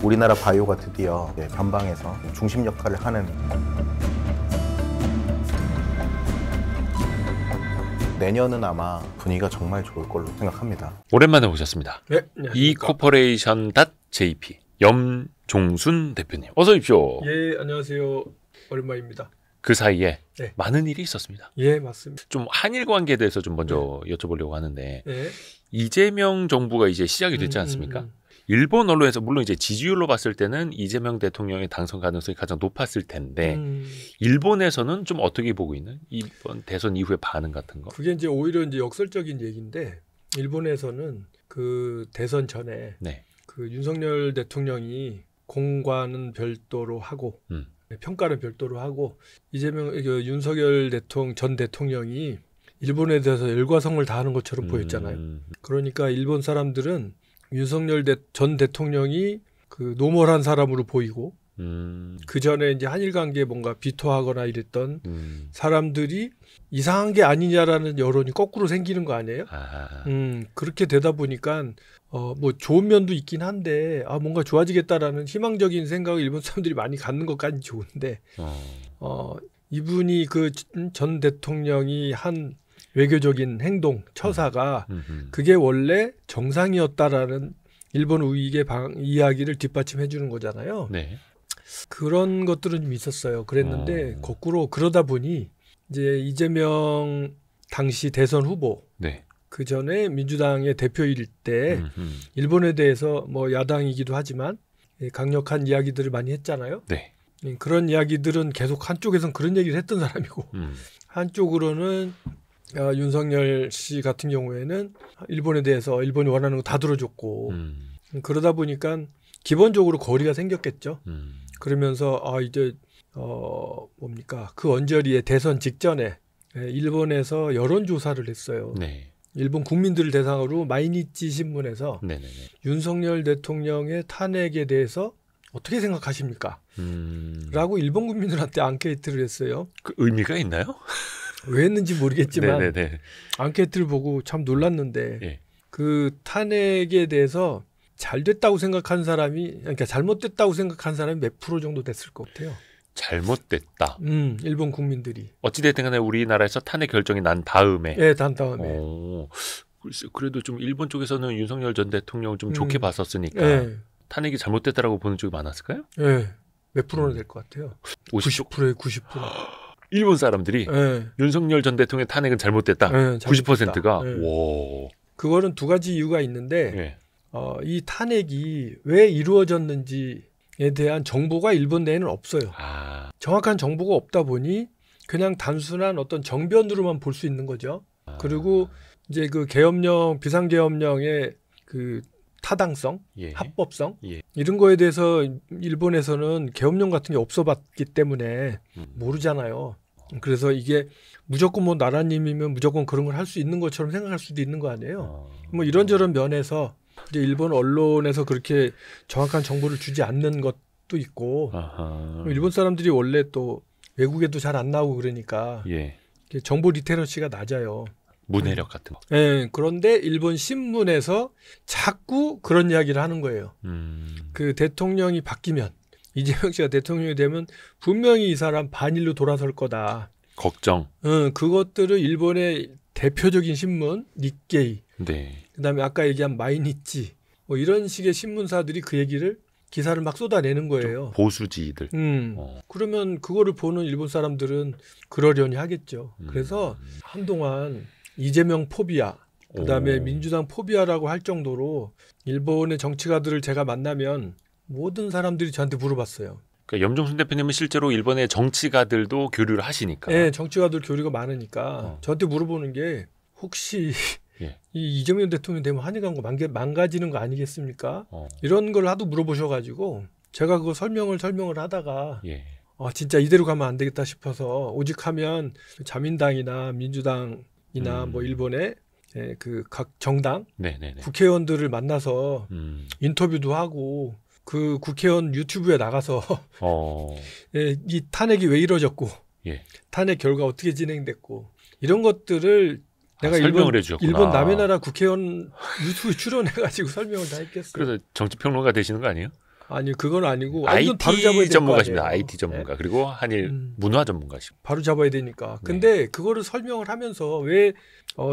우리나라 바이오가 드디어 변방에서 중심 역할을 하는 내년은 아마 분위기가 정말 좋을 걸로 생각합니다. 오랜만에 오셨습니다. 네, ecorporation.jp 염종순 대표님 어서 오십시오. 예, 안녕하세요. 오랜만입니다. 그 사이에 네. 많은 일이 있었습니다. 예, 맞습니다. 좀 한일 관계에 대해서 좀 먼저 여쭤보려고 하는데 네. 이재명 정부가 이제 시작이 됐지 않습니까? 일본 언론에서 물론 이제 지지율로 봤을 때는 이재명 대통령의 당선 가능성이 가장 높았을 텐데 일본에서는 좀 어떻게 보고 있는 이번 대선 이후의 반응 같은 거? 그게 이제 오히려 이제 역설적인 얘기인데 일본에서는 그 대선 전에 네. 그 윤석열 대통령이 공과는 별도로 하고 평가는 별도로 하고 이재명 윤석열 전 대통령이 일본에 대해서 열과성을 다하는 것처럼 보였잖아요. 그러니까 일본 사람들은 윤석열 전 대통령이 그 노멀한 사람으로 보이고 그 전에 이제 한일 관계에 뭔가 비토하거나 이랬던 사람들이 이상한 게 아니냐라는 여론이 거꾸로 생기는 거 아니에요? 그렇게 되다 보니까 뭐 좋은 면도 있긴 한데 뭔가 좋아지겠다라는 희망적인 생각을 일본 사람들이 많이 갖는 것까지 좋은데 이분이 그 전 대통령이 한 외교적인 행동, 처사가 그게 원래 정상이었다라는 일본 우익의 이야기를 뒷받침해 주는 거잖아요. 네. 그런 것들은 좀 있었어요. 그랬는데 거꾸로 그러다 보니 이제 이재명 당시 대선 후보 네. 그 전에 민주당의 대표일 때 일본에 대해서 뭐 야당이기도 하지만 강력한 이야기들을 많이 했잖아요. 네. 그런 이야기들은 계속 한쪽에서는 그런 얘기를 했던 사람이고 한쪽으로는 윤석열 씨 같은 경우에는 일본에 대해서 일본이 원하는 거 다 들어줬고 그러다 보니까 기본적으로 거리가 생겼겠죠. 그러면서 이제 뭡니까 그 언저리에 대선 직전에 일본에서 여론조사를 했어요. 네. 일본 국민들을 대상으로 마이니치 신문에서 네네네. 윤석열 대통령의 탄핵에 대해서 어떻게 생각하십니까? 라고 일본 국민들한테 앙케이트를 했어요. 그 의미가 있나요? 왜 했는지 모르겠지만 네네네. 앙케이트를 보고 참 놀랐는데 네. 그 탄핵에 대해서 잘 됐다고 생각한 사람이 그러니까 잘못됐다고 생각한 사람이 몇 프로 정도 됐을 것 같아요. 잘못됐다. 일본 국민들이. 어찌됐든 간에 우리나라에서 탄핵 결정이 난 다음에. 네, 난 다음에. 글쎄, 그래도 좀 일본 쪽에서는 윤석열 전 대통령을 좀 좋게 봤었으니까 네. 탄핵이 잘못됐다라고 보는 쪽이 많았을까요? 네. 몇 프로나 될 것 같아요? 90%에 90%. 일본 사람들이 네. 윤석열 전 대통령의 탄핵은 잘못됐다. 네, 90%가. 네. 와. 그거는 두 가지 이유가 있는데 네. 이 탄핵이 왜 이루어졌는지에 대한 정보가 일본 내에는 없어요. 정확한 정보가 없다 보니 그냥 단순한 어떤 정변으로만 볼 수 있는 거죠. 그리고 이제 그 계엄령, 비상계엄령의 그 타당성, 예. 합법성 예. 이런 거에 대해서 일본에서는 계엄령 같은 게 없어 봤기 때문에 모르잖아요. 그래서 이게 무조건 뭐 나라님이면 무조건 그런 걸 할 수 있는 것처럼 생각할 수도 있는 거 아니에요. 뭐 이런저런 면에서 이제 일본 언론에서 그렇게 정확한 정보를 주지 않는 것도 있고 일본 사람들이 원래 또 외국에도 잘 안 나오고 그러니까 예. 정보 리테러시가 낮아요. 문해력 같은 거. 네, 그런데 일본 신문에서 자꾸 그런 이야기를 하는 거예요. 그 대통령이 바뀌면 이재명 씨가 대통령이 되면 분명히 이 사람 반일로 돌아설 거다. 걱정. 그것들을 일본의 대표적인 신문 니케이, 네. 그다음에 아까 얘기한 마이니치 뭐 이런 식의 신문사들이 그 얘기를 기사를 막 쏟아내는 거예요. 보수지들. 그러면 그거를 보는 일본 사람들은 그러려니 하겠죠. 그래서 한동안 이재명 포비아, 그다음에 민주당 포비아라고 할 정도로 일본의 정치가들을 제가 만나면 모든 사람들이 저한테 물어봤어요. 그러니까 염종순 대표님은 실제로 일본의 정치가들도 교류를 하시니까. 네, 정치가들 교류가 많으니까 저한테 물어보는 게 혹시 예. 이 이재명 대통령 되면 한일 관계 망가지는 거 아니겠습니까? 이런 걸 하도 물어보셔가지고 제가 그거 설명을 하다가 예. 진짜 이대로 가면 안 되겠다 싶어서 오직하면 자민당이나 민주당이나 뭐 일본의 그 각 정당 네네네. 국회의원들을 만나서 인터뷰도 하고 그 국회의원 유튜브에 나가서 이 탄핵이 왜 이루어졌고 예. 탄핵 결과 어떻게 진행됐고 이런 것들을 내가 설명을 해주셨구나. 일본 남의 나라 국회의원 유튜브 출연해가지고 설명을 다 했겠어요. 그래서 정치평론가 되시는 거 아니에요? 아니 그건 아니고 이건 IT 바로 잡아야 될 전문가십니다. 거 아니에요. IT 전문가. 그리고 한일 음. 문화 전문가십니다. 바로 잡아야 되니까. 근데 그거를 설명을 하면서 왜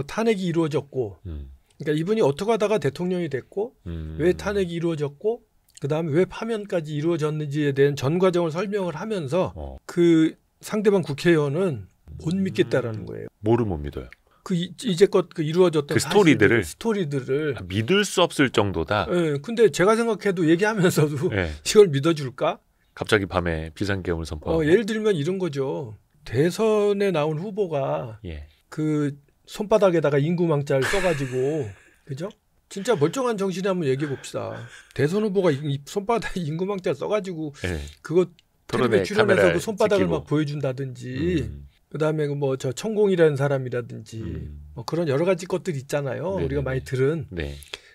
탄핵이 이루어졌고, 그러니까 이분이 어떻게 하다가 대통령이 됐고, 왜 탄핵이 이루어졌고, 그 다음에 왜 파면까지 이루어졌는지에 대한 전 과정을 설명을 하면서 그 상대방 국회의원은 못 믿겠다라는 거예요. 뭐를 못 믿어요? 그 이제껏 그 이루어졌던 그 스토리들을 믿을 수 없을 정도다. 예, 근데 제가 생각해도 얘기하면서도 네. 이걸 믿어줄까? 갑자기 밤에 비상계엄을 선포하고. 예를 들면 이런 거죠. 대선에 나온 후보가 예. 그 손바닥에다가 인구망자를 써가지고 그죠? 진짜 멀쩡한 정신에 한번 얘기해 봅시다. 대선 후보가 이 손바닥에 인구망자 써가지고 예. 그거 텔레비전 출연해서 카메라에 그 손바닥을 찍히고. 막 보여준다든지 그다음에 뭐 저 천공이라는 사람이라든지 뭐 그런 여러 가지 것들 있잖아요. 네네네. 우리가 많이 들은 네.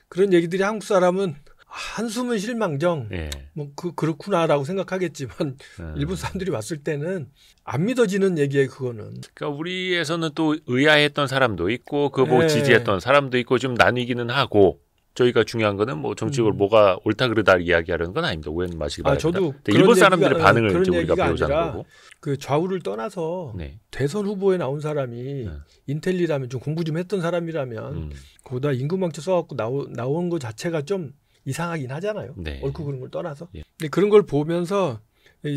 그런 얘기들이 한국 사람은 한숨은 실망정 예. 뭐 그렇구나라고 생각하겠지만 일본 사람들이 봤을 때는 안 믿어지는 얘기예요. 그거는. 그러니까 우리에서는 또 의아했던 사람도 있고 그 뭐 네. 지지했던 사람도 있고 좀 나뉘기는 하고 저희가 중요한 거는 뭐 정치적으로 뭐가 옳다 그르다 이야기하려는 건 아닙니다. 오해는 마시기 바랍니다. 저도 일본 사람들의 얘기가, 반응을 그런 이제 우리가 얘기가 배우자는 아니라 거고. 그 좌우를 떠나서 네. 대선 후보에 나온 사람이 인텔리라면 좀 공부 좀 했던 사람이라면 거기다 임금망치 써갖고 나온 거 자체가 좀 이상하긴 하잖아요. 네. 옳고 그른 걸 떠나서. 예. 근데 그런 걸 보면서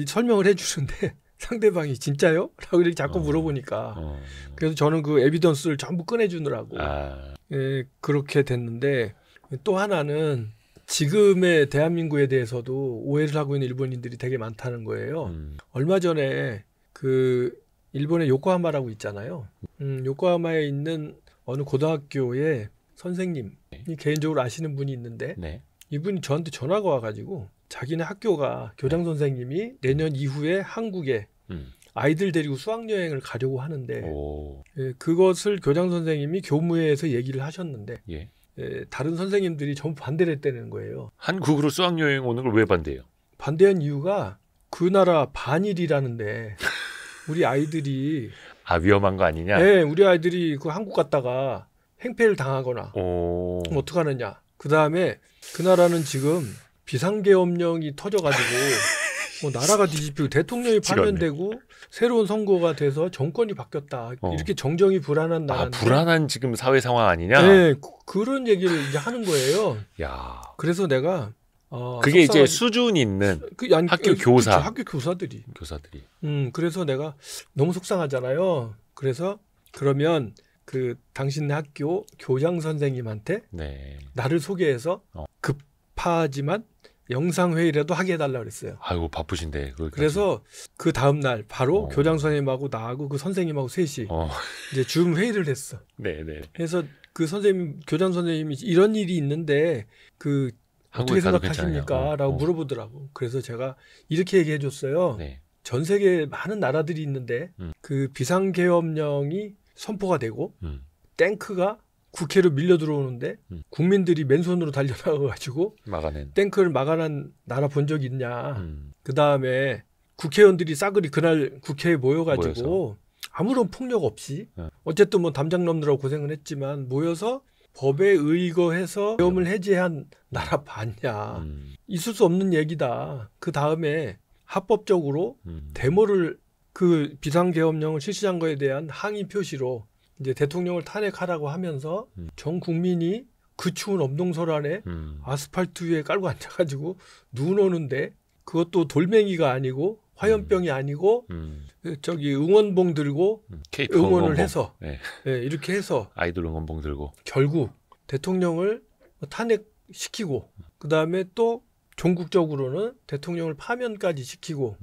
설명을 해주는데 상대방이 진짜요? 라고 이렇게 자꾸 물어보니까 그래서 저는 그 에비던스를 전부 꺼내주느라고 그렇게 됐는데 또 하나는 지금의 대한민국에 대해서도 오해를 하고 있는 일본인들이 되게 많다는 거예요. 얼마 전에 그 일본의 요코하마라고 있잖아요. 요코하마에 있는 어느 고등학교의 선생님이 개인적으로 아시는 분이 있는데 네. 이분이 저한테 전화가 와가지고 자기네 학교가 교장 선생님이 내년 이후에 한국에 아이들 데리고 수학여행을 가려고 하는데 그것을 교장 선생님이 교무회에서 얘기를 하셨는데 다른 선생님들이 전부 반대를 했다는 거예요. 한국으로 수학여행 오는 걸 왜 반대해요? 반대한 이유가 그 나라 반일이라는데 우리 아이들이 위험한 거 아니냐? 네, 우리 아이들이 그 한국 갔다가 행패를 당하거나 그럼 어떡하느냐. 그 다음에 그 나라는 지금 비상계엄령이 터져가지고 뭐 나라가 뒤집히고 대통령이 파면되고 새로운 선거가 돼서 정권이 바뀌었다. 이렇게 정정이 불안한 나라인데. 불안한 지금 사회 상황 아니냐? 네, 그런 얘기를 이제 하는 거예요. 야. 그래서 내가 그게 이제 수준 있는 학교 교사, 학교 교사들이. 교사들이. 그래서 내가 너무 속상하잖아요. 그래서 그러면 그 당신 학교 교장 선생님한테 나를 소개해서 급하지만 영상 회의라도 하게 해달라 그랬어요. 아이고 바쁘신데. 그래서 그 다음 날 바로 교장 선생님하고 나하고 그 선생님하고 셋이 이제 줌 회의를 했어. 네네. 그래서 그 선생님 교장 선생님이 이런 일이 있는데 그 어떻게 생각하십니까? 라고 물어보더라고. 그래서 제가 이렇게 얘기해 줬어요. 전 세계 많은 나라들이 있는데 그 비상계엄령이 선포가 되고 탱크가 국회로 밀려 들어오는데 국민들이 맨손으로 달려나가가지고 막아낸 탱크를 막아낸 나라 본 적 있냐. 그 다음에 국회의원들이 싸그리 그날 국회에 모여가지고 아무런 폭력 없이 어쨌든 뭐 담장 넘느라고 고생을 했지만 모여서 법에 의거해서 계엄을 해제한 나라 봤냐. 있을 수 없는 얘기다. 그 다음에 합법적으로 데모를 그 비상계엄령을 실시한 거에 대한 항의 표시로 이제 대통령을 탄핵하라고 하면서 전 국민이 그 추운 엄동설 안에 아스팔트 위에 깔고 앉아가지고 눈 오는데 그것도 돌멩이가 아니고 화염병이 아니고 저기 응원봉 들고 응원을 응원봉. 해서 이렇게 해서 아이돌 응원봉 들고 결국 대통령을 탄핵시키고 그 다음에 또 종국적으로는 대통령을 파면까지 시키고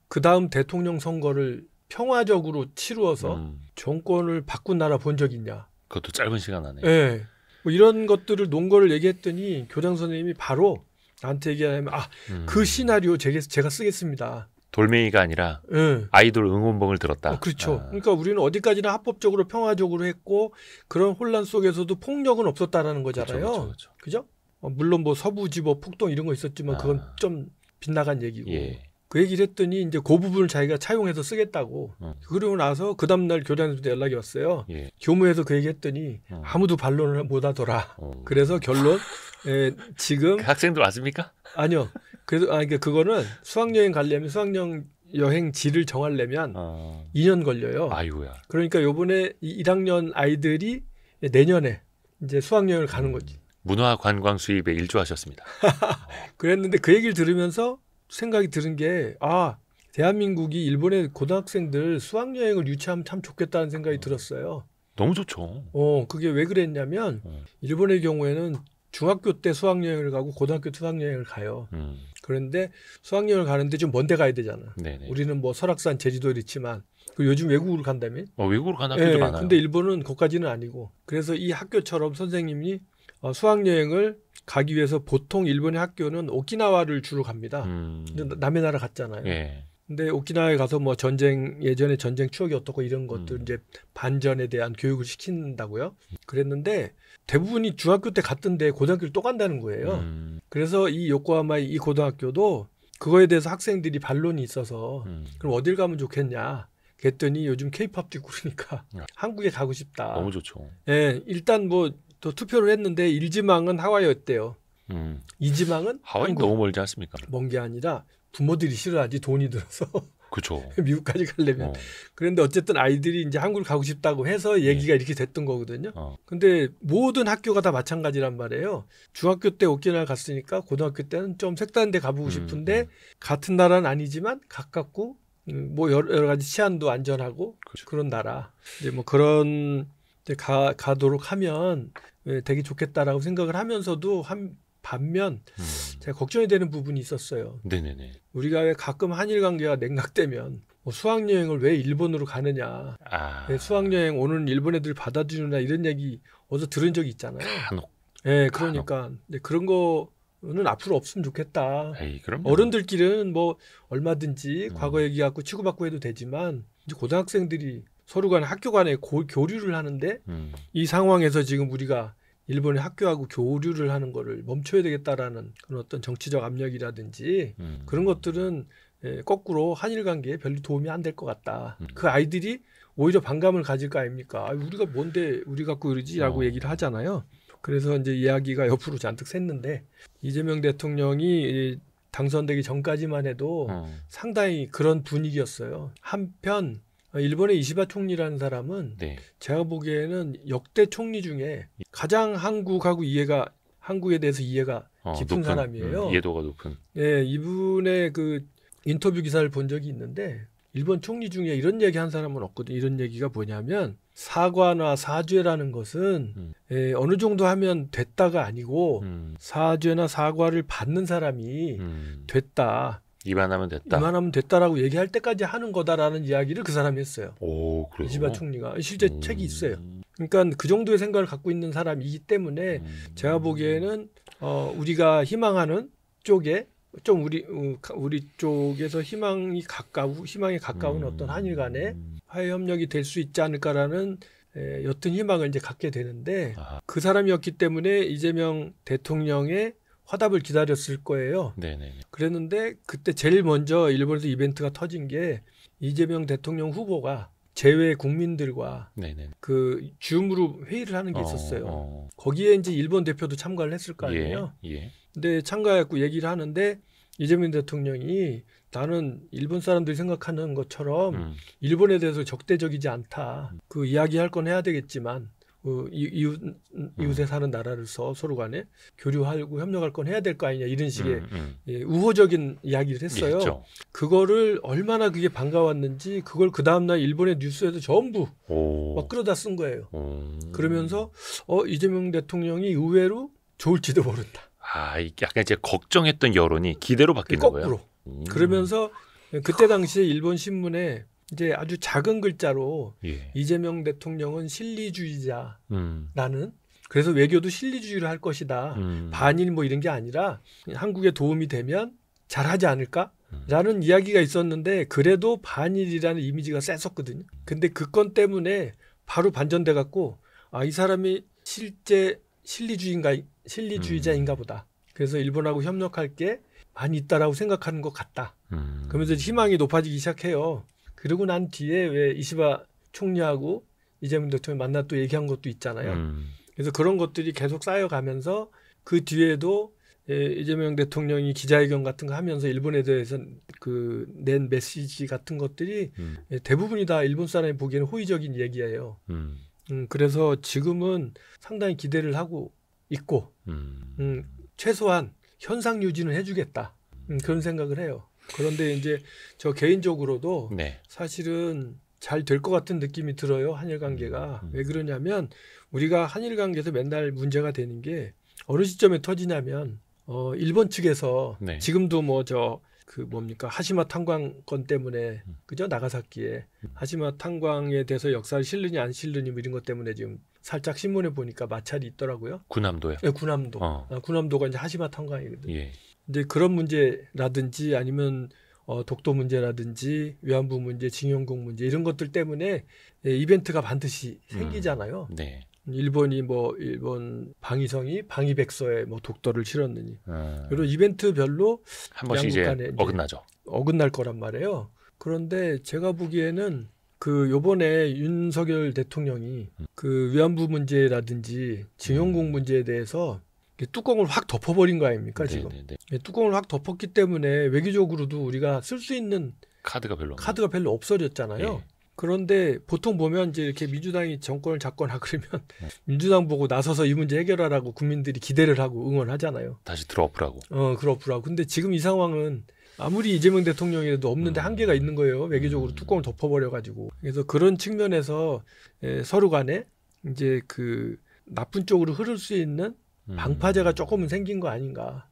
그 다음 대통령 선거를 평화적으로 치루어서 정권을 바꾼 나라 본 적 있냐? 그것도 짧은 시간 안에. 네. 뭐 이런 것들을 논거를 얘기했더니 교장 선생님이 바로 나한테 얘기하면 그 시나리오 제가 쓰겠습니다. 돌멩이가 아니라 아이돌 응원봉을 들었다. 그렇죠. 그러니까 우리는 어디까지나 합법적으로 평화적으로 했고 그런 혼란 속에서도 폭력은 없었다라는 거잖아요. 그죠? 물론 뭐 서부지법 폭동 이런 거 있었지만 그건 좀 빗나간 얘기고. 그 얘기를 했더니 이제 그 부분을 자기가 차용해서 쓰겠다고. 그러고 나서 그 다음날 교장선생님한테 연락이 왔어요. 예. 교무에서 그 얘기했더니 아무도 반론을 못하더라. 어. 그래서 결론 지금 그 학생들 왔습니까? 아니요. 그래서 그러니까 그거는 수학여행 가려면 수학여행지를 정하려면 2년 걸려요. 아이고야. 그러니까 요번에 1학년 아이들이 내년에 이제 수학여행을 가는 거지. 문화 관광 수입에 일조하셨습니다. 그랬는데 그 얘기를 들으면서 생각이 드는 게 대한민국이 일본의 고등학생들 수학여행을 유치하면 참 좋겠다는 생각이 들었어요. 너무 좋죠. 그게 왜 그랬냐면 일본의 경우에는 중학교 때 수학여행을 가고 고등학교 때 수학여행을 가요. 그런데 수학여행을 가는데 좀 먼 데 가야 되잖아. 네네. 우리는 뭐 설악산, 제주도 이렇지만 요즘 외국으로 간다며? 외국으로 가는 학교도 많아요. 근데 일본은 거기까지는 아니고. 그래서 이 학교처럼 선생님이 수학여행을 가기 위해서 보통 일본의 학교는 오키나와를 주로 갑니다. 근데 남의 나라 갔잖아요. 예. 근데 오키나와에 가서 뭐 예전에 전쟁 추억이 어떻고 이런 것들 이제 반전에 대한 교육을 시킨다고요. 그랬는데 대부분이 중학교 때 갔던데 고등학교를 또 간다는 거예요. 그래서 이 요코하마 이 고등학교도 그거에 대해서 학생들이 반론이 있어서 그럼 어딜 가면 좋겠냐. 그랬더니 요즘 케이팝 찍고 그러니까 한국에 가고 싶다. 너무 좋죠. 예, 일단 뭐 또 투표를 했는데 1지망은 하와이였대요. 2지망은 하와이 한국. 너무 멀지 않습니까? 먼 게 아니라 부모들이 싫어하지 돈이 들어서 그렇죠. 미국까지 가려면. 그런데 어쨌든 아이들이 이제 한국을 가고 싶다고 해서 얘기가 이렇게 됐던 거거든요. 근데 모든 학교가 다 마찬가지란 말이에요. 중학교 때 오키나와 갔으니까 고등학교 때는 좀 색다른 데 가보고 싶은데 같은 나라는 아니지만 가깝고 뭐 여러 가지 치안도 안전하고 그렇죠. 그런 나라. 이제 뭐 그런 데 가도록 하면 되게 좋겠다라고 생각을 하면서도 반면 제가 걱정이 되는 부분이 있었어요. 네네네. 우리가 왜 가끔 한일 관계가 냉각되면 뭐 수학여행을 왜 일본으로 가느냐. 왜 수학여행 오는 일본 애들 받아주느냐 이런 얘기 어디서 들은 적이 있잖아요. 간혹. 네, 그러니까 그런 거는 앞으로 없으면 좋겠다. 에이, 그럼요. 어른들끼리는 뭐 얼마든지 과거 얘기 갖고 치고받고 해도 되지만 이제 고등학생들이 서로 간에 학교 간에 교류를 하는데 이 상황에서 지금 우리가 일본의 학교하고 교류를 하는 거를 멈춰야 되겠다라는 그런 어떤 정치적 압력이라든지 그런 것들은 거꾸로 한일 관계에 별로 도움이 안 될 것 같다. 그 아이들이 오히려 반감을 가질 거 아닙니까? 우리가 뭔데 우리 갖고 그러지라고 얘기를 하잖아요. 그래서 이제 이야기가 옆으로 잔뜩 샜는데 이재명 대통령이 당선되기 전까지만 해도 상당히 그런 분위기였어요. 한편 일본의 이시바 총리라는 사람은 제가 보기에는 역대 총리 중에 가장 한국에 대해서 이해가 깊은 사람이에요. 이해도가 높은. 예, 이분의 그 인터뷰 기사를 본 적이 있는데 일본 총리 중에 이런 얘기 한 사람은 없거든요. 이런 얘기가 뭐냐면 사과나 사죄라는 것은 어느 정도 하면 됐다가 아니고 사죄나 사과를 받는 사람이 됐다. 이만하면 됐다. 이만하면 됐다라고 얘기할 때까지 하는 거다라는 이야기를 그 사람이 했어요. 오, 그래요? 이시바 총리가 실제 책이 있어요. 그러니까 그 정도의 생각을 갖고 있는 사람이기 때문에 제가 보기에는 우리가 희망하는 쪽에 좀 우리 쪽에서 희망에 가까운 어떤 한일 간의 화해 협력이 될 수 있지 않을까라는 옅은 희망을 이제 갖게 되는데 그 사람이었기 때문에 이재명 대통령의 화답을 기다렸을 거예요. 네네. 그랬는데 그때 제일 먼저 일본에서 이벤트가 터진 게 이재명 대통령 후보가 제외 국민들과 그 줌으로 회의를 하는 게 있었어요. 거기에 이제 일본 대표도 참가를 했을 거 아니에요. 근데 참가해갖고 얘기를 하는데 이재명 대통령이 나는 일본 사람들이 생각하는 것처럼 일본에 대해서 적대적이지 않다. 그 이야기할 건 해야 되겠지만 이웃에 사는 나라로서 서로 간에 교류하고 협력할 건 해야 될 거 아니냐 이런 식의 우호적인 이야기를 했어요. 그거를 얼마나 그게 반가웠는지 그걸 그 다음날 일본의 뉴스에도 전부 막 끌어다 쓴 거예요. 그러면서 이재명 대통령이 의외로 좋을지도 모른다. 약간 이제 걱정했던 여론이 기대로 바뀌는 거예요. 거꾸로. 거예요. 그러면서 그때 당시에 일본 신문에 이제 아주 작은 글자로 이재명 대통령은 실리주의자라는 그래서 외교도 실리주의를 할 것이다. 반일 뭐 이런 게 아니라 한국에 도움이 되면 잘하지 않을까라는 이야기가 있었는데 그래도 반일이라는 이미지가 셌었거든요. 근데 그 건 때문에 바로 반전돼 갖고 이 사람이 실제 실리주의자인가 보다. 그래서 일본하고 협력할 게 많이 있다라고 생각하는 것 같다. 그러면서 희망이 높아지기 시작해요. 그러고 난 뒤에 왜 이시바 총리하고 이재명 대통령이 만나 또 얘기한 것도 있잖아요. 그래서 그런 것들이 계속 쌓여가면서 그 뒤에도 이재명 대통령이 기자회견 같은 거 하면서 일본에 대해서 그 낸 메시지 같은 것들이 대부분이 다 일본 사람이 보기에는 호의적인 얘기예요. 그래서 지금은 상당히 기대를 하고 있고 최소한 현상 유지는 해주겠다. 그런 생각을 해요. 그런데 이제 저 개인적으로도 네. 사실은 잘 될 것 같은 느낌이 들어요. 한일 관계가. 왜 그러냐면 우리가 한일 관계에서 맨날 문제가 되는 게 어느 시점에 터지냐면 일본 측에서 네. 지금도 뭐 저 그 뭡니까 하시마 탄광건 때문에 그죠 나가사키에 하시마 탄광에 대해서 역사를 실느냐 안 실느냐 뭐 이런 것 때문에 지금 살짝 신문에 보니까 마찰이 있더라고요. 군함도요. 네, 군함도. 군함도가 이제 하시마 탄광이거든요. 예. 이제 그런 문제라든지 아니면 독도 문제라든지 위안부 문제, 징용국 문제 이런 것들 때문에 이벤트가 반드시 생기잖아요. 네. 일본이 뭐 일본 방위성이 방위백서에 뭐 독도를 실었느니 이런 이벤트별로 한 번씩 양국 이제 간에 어긋나죠. 어긋날 거란 말이에요. 그런데 제가 보기에는 그 요번에 윤석열 대통령이 그 위안부 문제라든지 징용국 문제에 대해서 뚜껑을 확 덮어버린 거 아닙니까 지금? 뚜껑을 확 덮었기 때문에 외교적으로도 우리가 쓸 수 있는 카드가 별로 없어졌잖아요. 예. 그런데 보통 보면 이제 이렇게 민주당이 정권을 잡거나 그러면 민주당 보고 나서서 이 문제 해결하라고 국민들이 기대를 하고 응원하잖아요. 다시 들어엎으라고. 그렇더라고. 근데 지금 이 상황은 아무리 이재명 대통령이라도 없는데 한계가 있는 거예요. 외교적으로 뚜껑을 덮어버려가지고. 그래서 그런 측면에서 서로 간에 이제 그 나쁜 쪽으로 흐를 수 있는 방파제가 조금은 생긴 거 아닌가.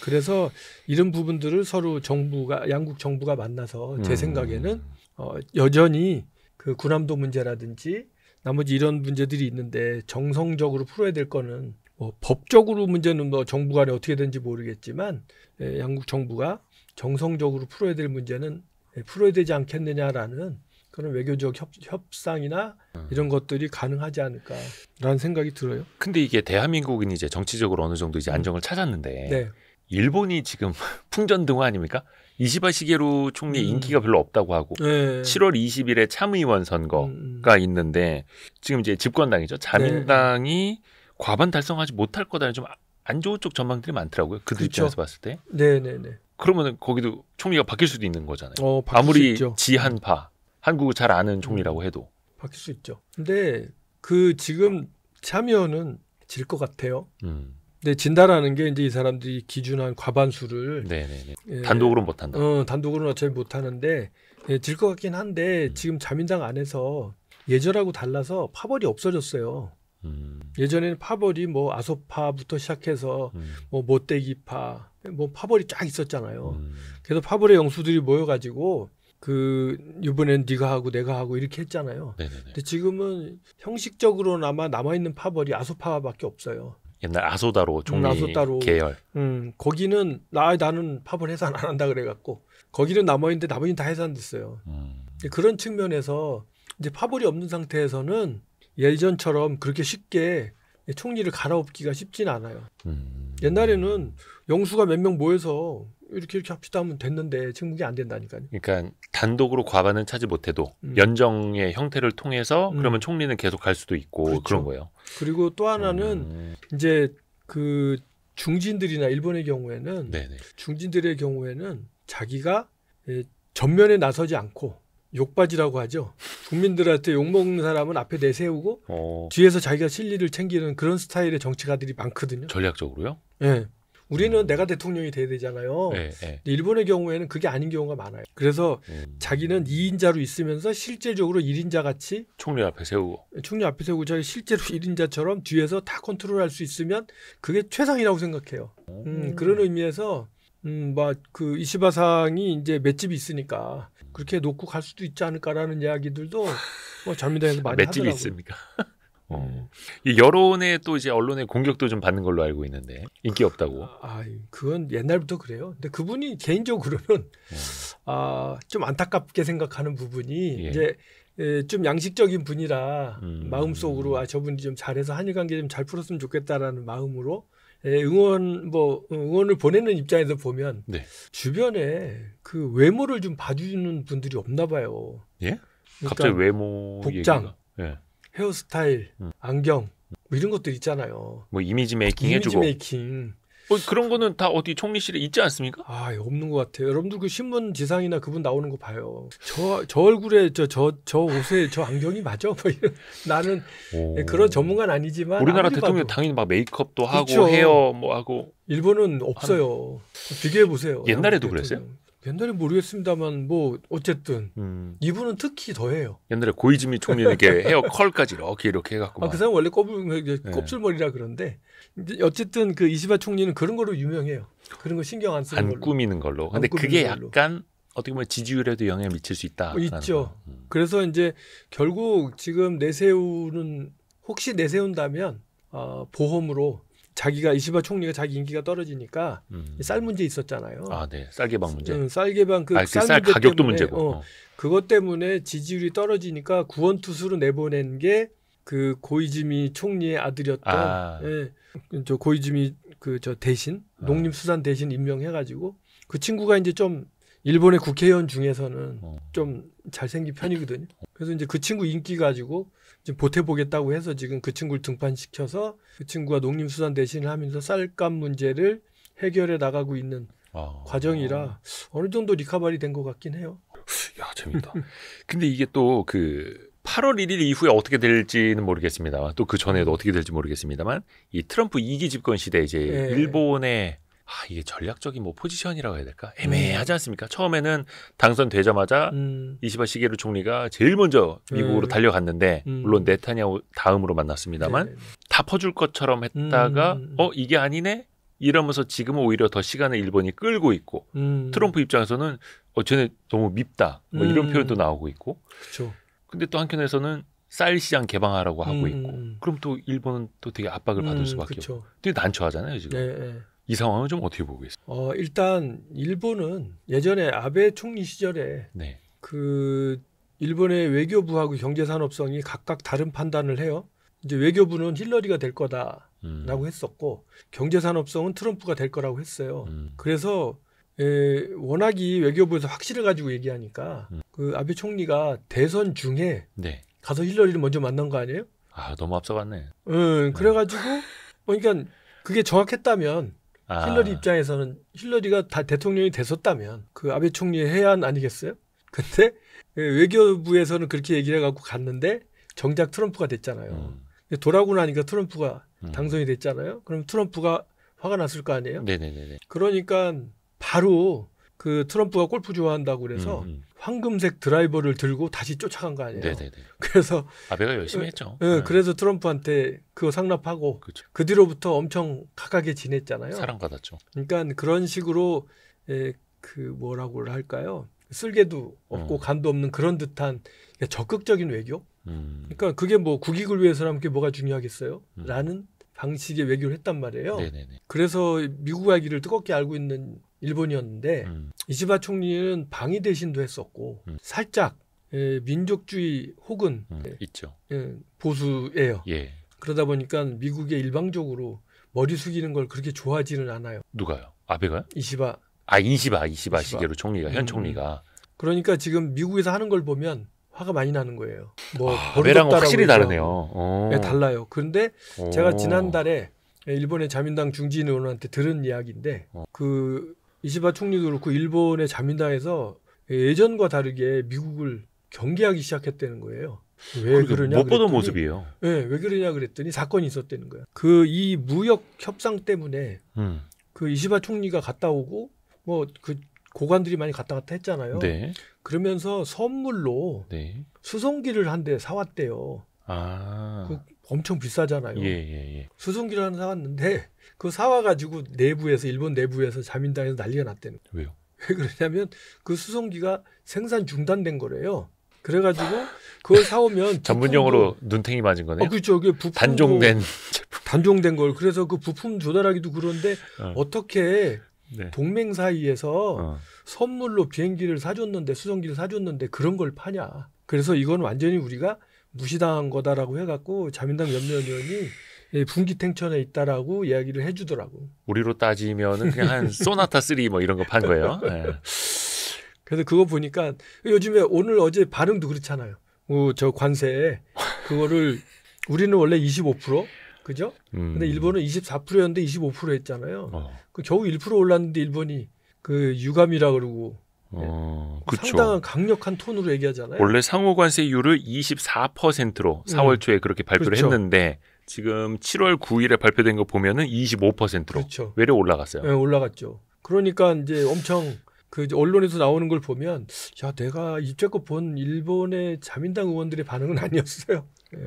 그래서 이런 부분들을 서로 양국 정부가 만나서 제 생각에는 여전히 그 군함도 문제라든지 나머지 이런 문제들이 있는데 정성적으로 풀어야 될 거는 뭐 법적으로 문제는 뭐 정부 간에 어떻게 되는지 모르겠지만 양국 정부가 정성적으로 풀어야 될 문제는 풀어야 되지 않겠느냐라는 그런 외교적 협상이나 이런 것들이 가능하지 않을까라는 생각이 들어요. 근데 이게 대한민국은 이제 정치적으로 어느 정도 이제 안정을 찾았는데 네. 일본이 지금 풍전등화 아닙니까? 이시바 시게루 총리 인기가 별로 없다고 하고 네. 7월 20일에 참의원 선거가 있는데 지금 이제 집권당이죠. 자민당이 과반 달성하지 못할 거다는 좀 안 좋은 쪽 전망들이 많더라고요. 그들 그렇죠. 입장에서 봤을 때. 네네네. 그러면 거기도 총리가 바뀔 수도 있는 거잖아요. 바뀔 아무리 수 있죠. 지한파, 한국을 잘 아는 총리라고 해도. 바뀔 수 있죠. 근데 그 지금 참여는 질 것 같아요. 근데 진다라는 게 이제 이 사람들이 기준한 과반수를 네네네. 단독으로는 못한다. 단독으로는 어차피 못하는데 질 것 같긴 한데 지금 자민당 안에서 예전하고 달라서 파벌이 없어졌어요. 예전에는 파벌이 뭐 아소파부터 시작해서 뭐 모떼기파, 뭐 파벌이 쫙 있었잖아요. 그래서 파벌의 영수들이 모여가지고 그 이번엔 네가 하고 내가 하고 이렇게 했잖아요. 네네네. 근데 지금은 형식적으로나마 남아있는 파벌이 아소파밖에 없어요. 옛날 아소다로 총리 아소다로. 계열. 거기는 나는 파벌 해산 안 한다 그래갖고 거기는 남아있는데 나머지는 다 해산됐어요. 그런 측면에서 이제 파벌이 없는 상태에서는 예전처럼 그렇게 쉽게 총리를 갈아엎기가 쉽진 않아요. 옛날에는 영수가 몇 명 모여서 이렇게 합시다 하면 됐는데 지금 그게 안 된다니까요. 그러니까 단독으로 과반은 차지 못해도 연정의 형태를 통해서 그러면 총리는 계속 갈 수도 있고 그렇죠. 그런 거예요. 그리고 또 하나는 이제 그 중진들이나 일본의 경우에는 네네. 중진들의 경우에는 자기가 전면에 나서지 않고 욕바지라고 하죠. 국민들한테 욕먹는 사람은 앞에 내세우고 뒤에서 자기가 실리를 챙기는 그런 스타일의 정치가들이 많거든요. 전략적으로요? 네. 우리는 내가 대통령이 돼야 되잖아요. 네. 근데 일본의 경우에는 그게 아닌 경우가 많아요. 그래서 자기는 2인자로 있으면서 실제적으로 1인자 같이 총리 앞에 세우고 총리 앞에 세우고 자기 실제로 1인자처럼 뒤에서 다 컨트롤할 수 있으면 그게 최상이라고 생각해요. 그런 의미에서 막 그 이시바상이 이제 맷집이 있으니까 그렇게 놓고 갈 수도 있지 않을까라는 이야기들도 뭐 자민당에서 많이 맷집이 하더라고요. 있습니까? 이 여론에 또 이제 언론의 공격도 좀 받는 걸로 알고 있는데 인기 없다고. 그건 옛날부터 그래요. 근데 그분이 개인적으로는 좀 안타깝게 생각하는 부분이 이제 좀 양식적인 분이라 마음속으로 저분이 좀 잘해서 한일 관계 좀 잘 풀었으면 좋겠다라는 마음으로 응원을 보내는 입장에서 보면 네. 주변에 그 외모를 좀 봐주는 분들이 없나 봐요. 예? 그러니까 갑자기 외모 복장, 얘기가. 예. 헤어스타일, 안경 뭐 이런 것들 있잖아요. 뭐 이미지 메이킹 이미지 해주고. 메이킹. 그런 거는 다 어디 총리실에 있지 않습니까? 아, 없는 것 같아요. 여러분들 그 신문 지상이나 그분 나오는 거 봐요. 저 얼굴에 저 옷에 저 안경이 맞아? 뭐 이런. 나는 그런 전문가는 아니지만 우리나라 아무리 대통령 봐도. 당연히 막 메이크업도 하고 그렇죠. 헤어 뭐 하고. 일본은 없어요. 비교해 보세요. 옛날에도 그랬어요? 옛날에 모르겠습니다만 뭐 어쨌든 이분은 특히 더해요. 옛날에 고이즈미 총리는 이렇게 헤어 컬까지 이렇게 해갖고. 그 사람 원래 곱슬머리라 그런데 어쨌든 그 이시바 총리는 그런 거로 유명해요. 그런 거 신경 안 쓰는 안 걸로. 꾸미는 걸로. 근데 꾸미는 그게 걸로. 약간 어떻게 보면 지지율에도 영향을 미칠 수 있다. 있죠. 그래서 이제 결국 지금 혹시 내세운다면 보험으로 자기가 이시바 총리가 자기 인기가 떨어지니까 쌀 문제 있었잖아요. 아, 네. 쌀개방 문제. 쌀개방 쌀 가격도 때문에, 문제고. 그것 때문에 지지율이 떨어지니까 구원투수로 내보낸 게 그 고이즈미 총리의 아들이었던 저 고이즈미 저 대신 농림수산 대신 임명해가지고 그 친구가 이제 좀 일본의 국회의원 중에서는 좀 잘생긴 편이거든요. 그래서 이제 그 친구 인기 가지고 지금 보태보겠다고 해서 지금 그 친구를 등판시켜서 그 친구가 농림수산 대신을 하면서 쌀값 문제를 해결해 나가고 있는 과정이라 어느 정도 리커버리 된 것 같긴 해요. 야, 재밌다. 근데 이게 또 8월 1일 이후에 어떻게 될지는 모르겠습니다만 또 그 전에도 어떻게 될지 모르겠습니다만 이 트럼프 2기 집권 시대 이제 일본의 이게 전략적인 포지션이라고 해야 될까? 애매하지 않습니까? 처음에는 당선되자마자 이시바 시게루 총리가 제일 먼저 미국으로 달려갔는데 물론 네타냐후 다음으로 만났습니다만 다 퍼줄 것처럼 했다가 이게 아니네? 이러면서 지금은 오히려 더 시간을 일본이 끌고 있고 트럼프 입장에서는 쟤네 너무 밉다 이런 표현도 나오고 있고 그렇죠. 근데 또 한편에서는 쌀 시장 개방하라고 하고 있고 그럼 또 일본은 또 되게 압박을 받을 수밖에 없고 되게 난처하잖아요 지금. 이 상황은 좀 어떻게 보고 있어요? 일단 일본은 예전에 아베 총리 시절에 그 일본의 외교부하고 경제산업성이 각각 다른 판단을 해요. 이제 외교부는 힐러리가 될 거다라고 했었고 경제산업성은 트럼프가 될 거라고 했어요. 그래서 워낙이 외교부에서 확신을 가지고 얘기하니까 그 아베 총리가 대선 중에 가서 힐러리를 먼저 만난 거 아니에요? 너무 앞서갔네. 그래가지고 그러니까 그게 정확했다면 힐러리 입장에서는 힐러리가 다 대통령이 됐었다면 그 아베 총리의 해안 아니겠어요? 근데 외교부에서는 그렇게 얘기를 해갖고 갔는데 정작 트럼프가 됐잖아요. 돌아오고 나니까 트럼프가 당선이 됐잖아요. 그럼 트럼프가 화가 났을 거 아니에요? 네네네. 그러니까 바로 그 트럼프가 골프 좋아한다고 그래서 황금색 드라이버를 들고 다시 쫓아간 거 아니에요. 네네네. 그래서 아베가 열심히 했죠. 그래서 트럼프한테 그거 상납하고 그렇죠. 그 뒤로부터 엄청 가깝게 지냈잖아요. 사랑받았죠. 그러니까 그런 식으로 그 뭐라고 할까요? 쓸개도 없고 간도 없는 그런 듯한 적극적인 외교. 그러니까 그게 국익을 위해서라면 그게 뭐가 중요하겠어요? 라는 방식의 외교를 했단 말이에요. 네네네. 그래서 미국 알기를 뜨겁게 알고 있는 일본이었는데 이시바 총리는 방위 대신도 했었고 살짝 민족주의 혹은 있죠. 보수예요. 예. 그러다 보니까 미국에 일방적으로 머리 숙이는 걸 그렇게 좋아하지는 않아요. 누가요? 아베가요? 이시바 시게루 총리가 현 총리가. 그러니까 지금 미국에서 하는 걸 보면 화가 많이 나는 거예요. 아베랑은 확실히 다르네요. 네, 달라요. 그런데 제가 지난달에 일본의 자민당 중진 의원한테 들은 이야기인데 그 이시바 총리도 그렇고 일본의 자민당에서 예전과 다르게 미국을 경계하기 시작했다는 거예요. 왜 그러냐? 못 보던 모습이에요. 왜 그러냐 그랬더니 사건이 있었다는 거예요. 이 무역 협상 때문에 그 이시바 총리가 갔다 오고 그 고관들이 많이 갔다 갔다 했잖아요. 네. 그러면서 선물로 수송기를 한 대 사왔대요. 엄청 비싸잖아요. 예. 수송기를 하나 사왔는데 그 사와가지고 일본 내부에서 자민당에서 난리가 났대는 거예요. 왜요? 왜 그러냐면 그 수송기가 생산 중단된 거래요. 그래가지고 그걸 사오면 전문용어로 눈탱이 맞은 거네요. 그렇죠. 그게 부품 단종된 걸. 그래서 그 부품 조달하기도 그런데 어떻게 동맹 사이에서 선물로 비행기를 사줬는데 수송기를 사줬는데 그런 걸 파냐. 그래서 이건 완전히 우리가 무시당한 거다라고 해갖고 자민당 연면 의원이 분기탱천에 있다라고 이야기를 해주더라고. 우리로 따지면은 그냥 한 소나타 3 뭐 이런 거 판 거예요. 네. 그래서 그거 보니까 요즘에 오늘 어제 반응도 그렇잖아요. 저 관세 그거를 우리는 원래 25% 그죠? 근데 일본은 24%였는데 25% 했잖아요. 그 겨우 1% 올랐는데 일본이 그 유감이라 그러고 그쵸. 상당한 강력한 톤으로 얘기하잖아요. 원래 상호관세율을 24%로 4월 초에 그렇게 발표를 그렇죠. 했는데 지금 7월 9일에 발표된 거 보면은 25%로 그렇죠. 외려 올라갔어요. 네, 올라갔죠. 그러니까 이제 엄청 그 언론에서 나오는 걸 보면 야 내가 이제껏 본 일본의 자민당 의원들의 반응은 아니었어요. 네.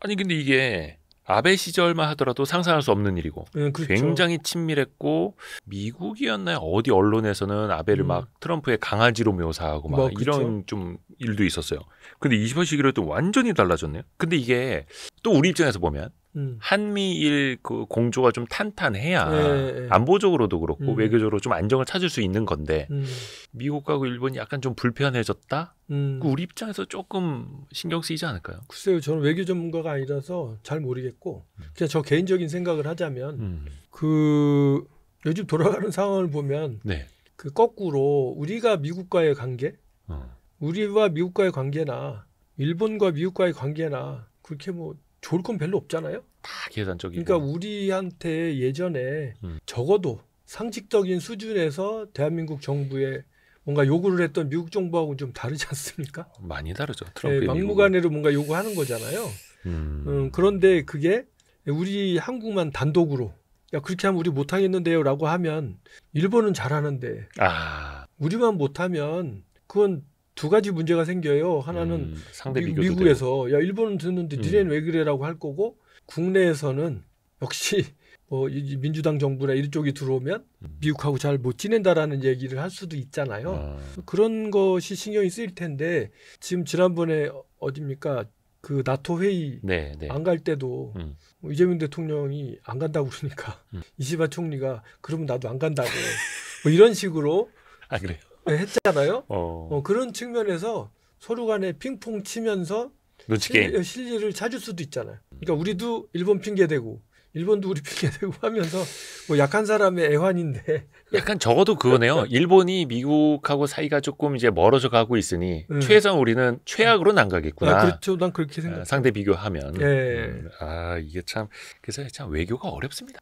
아니 근데 이게 아베 시절만 하더라도 상상할 수 없는 일이고 그렇죠. 굉장히 친밀했고 미국이었나요? 어디 언론에서는 아베를 막 트럼프의 강아지로 묘사하고 막 이런 좀 일도 있었어요. 근데 21세기로 완전히 달라졌네요. 근데 이게 또 우리 입장에서 보면 한미일 그 공조가 좀 탄탄해야 안보적으로도 그렇고 외교적으로 좀 안정을 찾을 수 있는 건데 미국하고 일본이 약간 좀 불편해졌다? 우리 입장에서 조금 신경 쓰이지 않을까요? 글쎄요. 저는 외교 전문가가 아니라서 잘 모르겠고 그냥 저 개인적인 생각을 하자면 그 요즘 돌아가는 상황을 보면 네. 그 거꾸로 우리가 미국과의 관계 우리와 미국과의 관계나 일본과 미국과의 관계나 그렇게 뭐 좋을 건 별로 없잖아요. 다 계산적이고. 그러니까 우리한테 예전에 적어도 상식적인 수준에서 대한민국 정부에 뭔가 요구를 했던 미국 정부하고 좀 다르지 않습니까? 많이 다르죠. 트럼프의 막무가내로 뭔가 요구하는 거잖아요. 그런데 그게 우리 한국만 단독으로 야 그렇게 하면 우리 못하겠는데요라고 하면 일본은 잘하는데 우리만 못하면 그건 두 가지 문제가 생겨요. 하나는 상대 미국에서 야 일본은 듣는데 니네는 왜 그래라고 할 거고 국내에서는 역시 뭐 민주당 정부나 이쪽이 들어오면 미국하고 잘 못 지낸다라는 얘기를 할 수도 있잖아요. 그런 것이 신경이 쓰일 텐데 지금 지난번에 어딥니까 그 나토 회의 안 갈 때도 이재명 대통령이 안 간다고 그러니까 이시바 총리가 그러면 나도 안 간다고 뭐 이런 식으로 그래요? 했잖아요. 그런 측면에서 서로 간에 핑퐁 치면서 실리를 찾을 수도 있잖아요. 그러니까 우리도 일본 핑계대고 일본도 우리 핑계대고 하면서 뭐 약한 사람의 애환인데 약간 적어도 그거네요. 일본이 미국하고 사이가 조금 이제 멀어져 가고 있으니 최소한 우리는 최악으로는 안 가겠구나. 그렇죠. 난 그렇게 생각해요. 상대 비교하면. 이게 참 그래서 참 외교가 어렵습니다.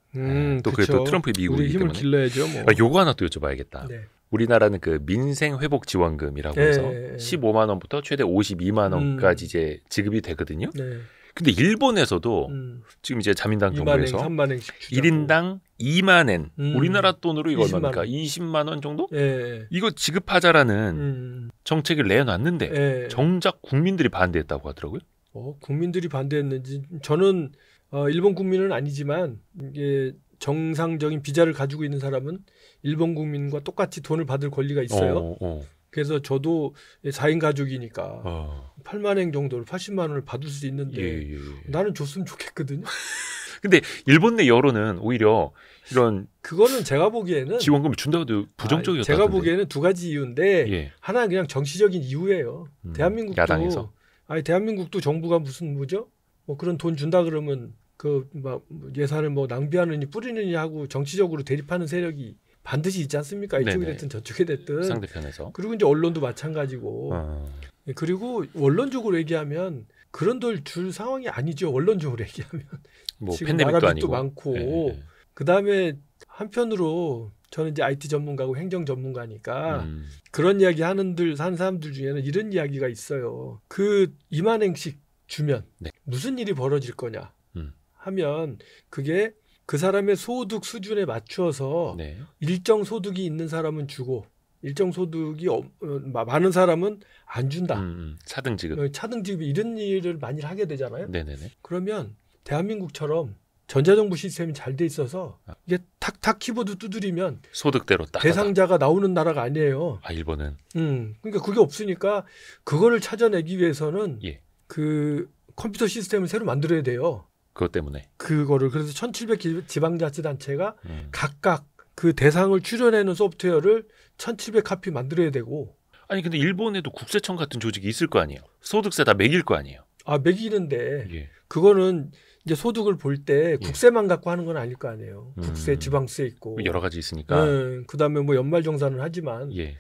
또 그게 또 트럼프의 미국이기 우리 힘을 때문에. 길러야죠. 뭐. 요거 하나 또 여쭤봐야겠다. 우리나라는 그 민생 회복 지원금이라고 해서 15만 원부터 최대 52만 원까지 이제 지급이 되거든요. 근데 일본에서도 지금 이제 자민당 정부에서 3만엔씩 1인당 2만엔 우리나라 돈으로 이거 얼마입니까? 20만 원 정도? 이거 지급하자라는 정책을 내놨는데 정작 국민들이 반대했다고 하더라고요. 국민들이 반대했는지 저는 일본 국민은 아니지만 이게 정상적인 비자를 가지고 있는 사람은 일본 국민과 똑같이 돈을 받을 권리가 있어요. 그래서 저도 4인 가족이니까 8만엔 정도를 80만 원을 받을 수 있는데 나는 줬으면 좋겠거든요. 근데 일본 내 여론은 오히려 이런 그거는 제가 보기에는 지원금을 준다고 해도 부정적이었다. 제가 보기에는 두 가지 이유인데 하나는 그냥 정치적인 이유예요. 대한민국도 야당에서. 대한민국도 정부가 무슨 뭐죠? 뭐 그런 돈 준다 그러면 그 막 예산을 뭐 낭비하느니 뿌리느니 하고 정치적으로 대립하는 세력이 반드시 있지 않습니까? 이쪽이 됐든 저쪽이 됐든. 상대편에서. 그리고 이제 언론도 마찬가지고. 그리고 원론적으로 얘기하면 그런 돈 줄 상황이 아니죠. 원론적으로 얘기하면. 뭐 지금 팬데믹도 나라빚도 아니고. 많고. 그다음에 한편으로 저는 이제 IT 전문가고 행정 전문가니까 그런 이야기 하는 사람들 중에는 이런 이야기가 있어요. 그 2만엔씩 주면 무슨 일이 벌어질 거냐 하면 그게 그 사람의 소득 수준에 맞추어서 일정 소득이 있는 사람은 주고 일정 소득이 많은 사람은 안 준다. 차등 지급. 차등 지급 이런 일을 많이 하게 되잖아요. 그러면 대한민국처럼 전자정부 시스템이 잘 돼 있어서 이게 탁탁 키보드 두드리면 소득대로 딱 대상자가 나오는 나라가 아니에요. 일본은. 그러니까 그게 없으니까 그거를 찾아내기 위해서는 그 컴퓨터 시스템을 새로 만들어야 돼요. 그것 때문에. 그거를 그래서 1700 지방자치단체가 각각 그 대상을 추려내는 소프트웨어를 1700카피 만들어야 되고. 아니 근데 일본에도 국세청 같은 조직이 있을 거 아니에요. 소득세 다 매길 거 아니에요. 매기는데 그거는 이제 소득을 볼 때 국세만 갖고 하는 건 아닐 거 아니에요. 국세, 지방세 있고 여러 가지 있으니까. 그다음에 뭐 연말정산은 하지만 예.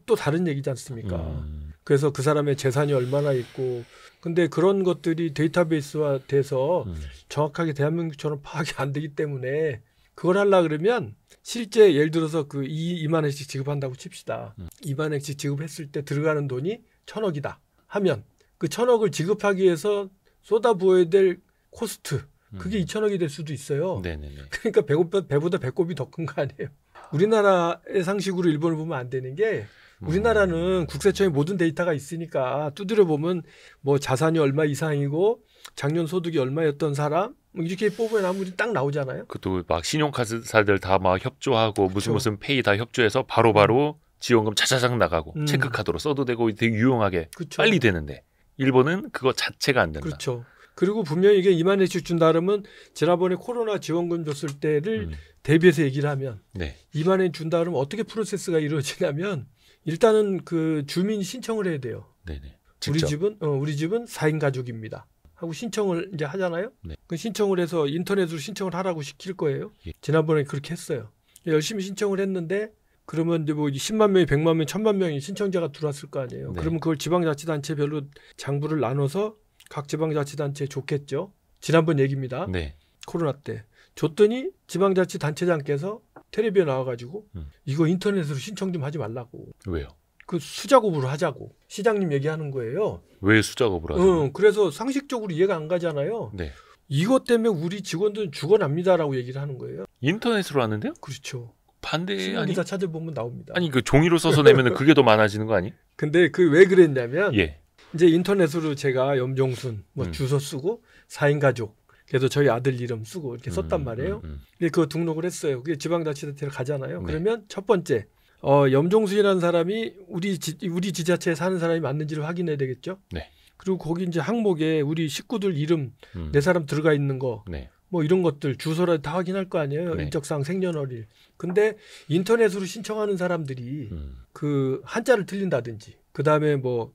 또 다른 얘기지 않습니까? 그래서 그 사람의 재산이 얼마나 있고 근데 그런 것들이 데이터베이스화 돼서 정확하게 대한민국처럼 파악이 안 되기 때문에 그걸 하려고 그러면 실제 예를 들어서 그 2만 원씩 지급한다고 칩시다. 2만 원씩 지급했을 때 들어가는 돈이 1,000억이다 하면 그 1,000억을 지급하기 위해서 쏟아부어야 될 코스트 그게 2,000억이 될 수도 있어요. 네네네. 그러니까 배보다 배꼽이 더 큰 거 아니에요. 우리나라의 상식으로 일본을 보면 안 되는 게 우리나라는 국세청에 모든 데이터가 있으니까 두드려 보면 뭐 자산이 얼마 이상이고 작년 소득이 얼마였던 사람 이렇게 뽑으면 아무리 딱 나오잖아요. 그것도 막 신용카드사들 다 막 협조하고 그쵸. 무슨 페이 다 협조해서 바로바로 지원금 차차작 나가고 체크카드로 써도 되고 되게 유용하게 그쵸. 빨리 되는데 일본은 그거 자체가 안 된다. 그렇죠. 그리고 분명히 이게 2만 원씩 준다 그러면 지난번에 코로나 지원금 줬을 때를 대비해서 얘기를 하면 네. 2만 원 준다 그러면 어떻게 프로세스가 이루어지냐면 일단은 그 주민이 신청을 해야 돼요. 네네. 우리 직접. 집은 4인 가족입니다. 하고 신청을 이제 하잖아요. 네. 그 신청을 해서 인터넷으로 신청을 하라고 시킬 거예요. 예. 지난번에 그렇게 했어요. 열심히 신청을 했는데 그러면 이제 뭐 10만 명이 100만 명, 1000만 명이 신청자가 들어왔을 거 아니에요. 네. 그러면 그걸 지방자치단체별로 장부를 나눠서 각 지방자치단체에 줬겠죠. 지난번 얘기입니다. 네. 코로나 때 줬더니 지방자치단체장께서 텔레비에 나와가지고 이거 인터넷으로 신청 좀 하지 말라고. 왜요? 그 수작업으로 하자고 시장님 얘기하는 거예요. 왜 수작업을 하죠? 그래서 상식적으로 이해가 안 가잖아요. 네. 이것 때문에 우리 직원들은 죽어납니다라고 얘기를 하는 거예요. 인터넷으로 하는데요? 그렇죠. 반대 아니? 신문기사 찾아보면 나옵니다. 아니 그 종이로 써서 내면은 그게 더 많아지는 거 아니? 근데 그 왜 그랬냐면 예. 이제 인터넷으로 제가 염종순 뭐 주소 쓰고 4인 가족 그래서 저희 아들 이름 쓰고 이렇게 썼단 말이에요. 근데 그거 등록을 했어요. 그게 지방자치단체를 가잖아요. 네. 그러면 첫 번째 염종순이라는 사람이 우리 지자체에 사는 사람이 맞는지를 확인해야 되겠죠. 네. 그리고 거기 이제 항목에 우리 식구들 이름 네 사람 들어가 있는 거 네. 뭐 이런 것들 주소라도 다 확인할 거 아니에요. 네. 인적사항 생년월일. 근데 인터넷으로 신청하는 사람들이 그 한자를 틀린다든지 그다음에 뭐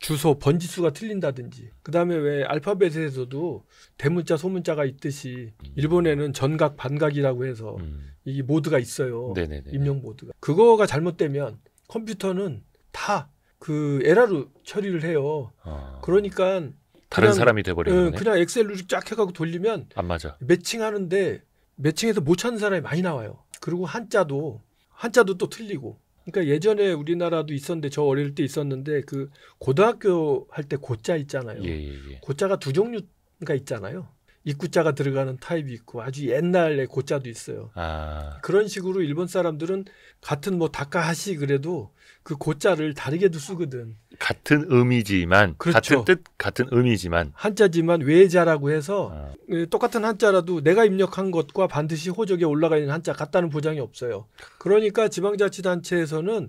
주소 번지수가 틀린다든지 그다음에 왜 알파벳에서도 대문자 소문자가 있듯이 일본에는 전각 반각이라고 해서 이 모드가 있어요. 네네네. 입력 모드가. 그거가 잘못되면 컴퓨터는 다 그 에러로 처리를 해요. 그러니까 다른 그냥, 사람이 돼버리는 거네. 그냥 엑셀로 쫙 해가지고 돌리면 안 맞아. 매칭하는데 매칭해서 못 찾는 사람이 많이 나와요. 그리고 한자도 또 틀리고. 그러니까 예전에 우리나라도 있었는데 저 어릴 때 있었는데 그 고등학교 할 때 고자 있잖아요. 예. 고자가 두 종류가 있잖아요. 입구자가 들어가는 타입이 있고 아주 옛날에 고자도 있어요. 그런 식으로 일본 사람들은 같은 뭐 다카하시 그래도 그 고자를 다르게도 쓰거든. 같은 의미지만 그렇죠. 같은 뜻 같은 의미지만 한자지만 외자라고 해서 똑같은 한자라도 내가 입력한 것과 반드시 호적에 올라가 있는 한자 같다는 보장이 없어요. 그러니까 지방자치단체에서는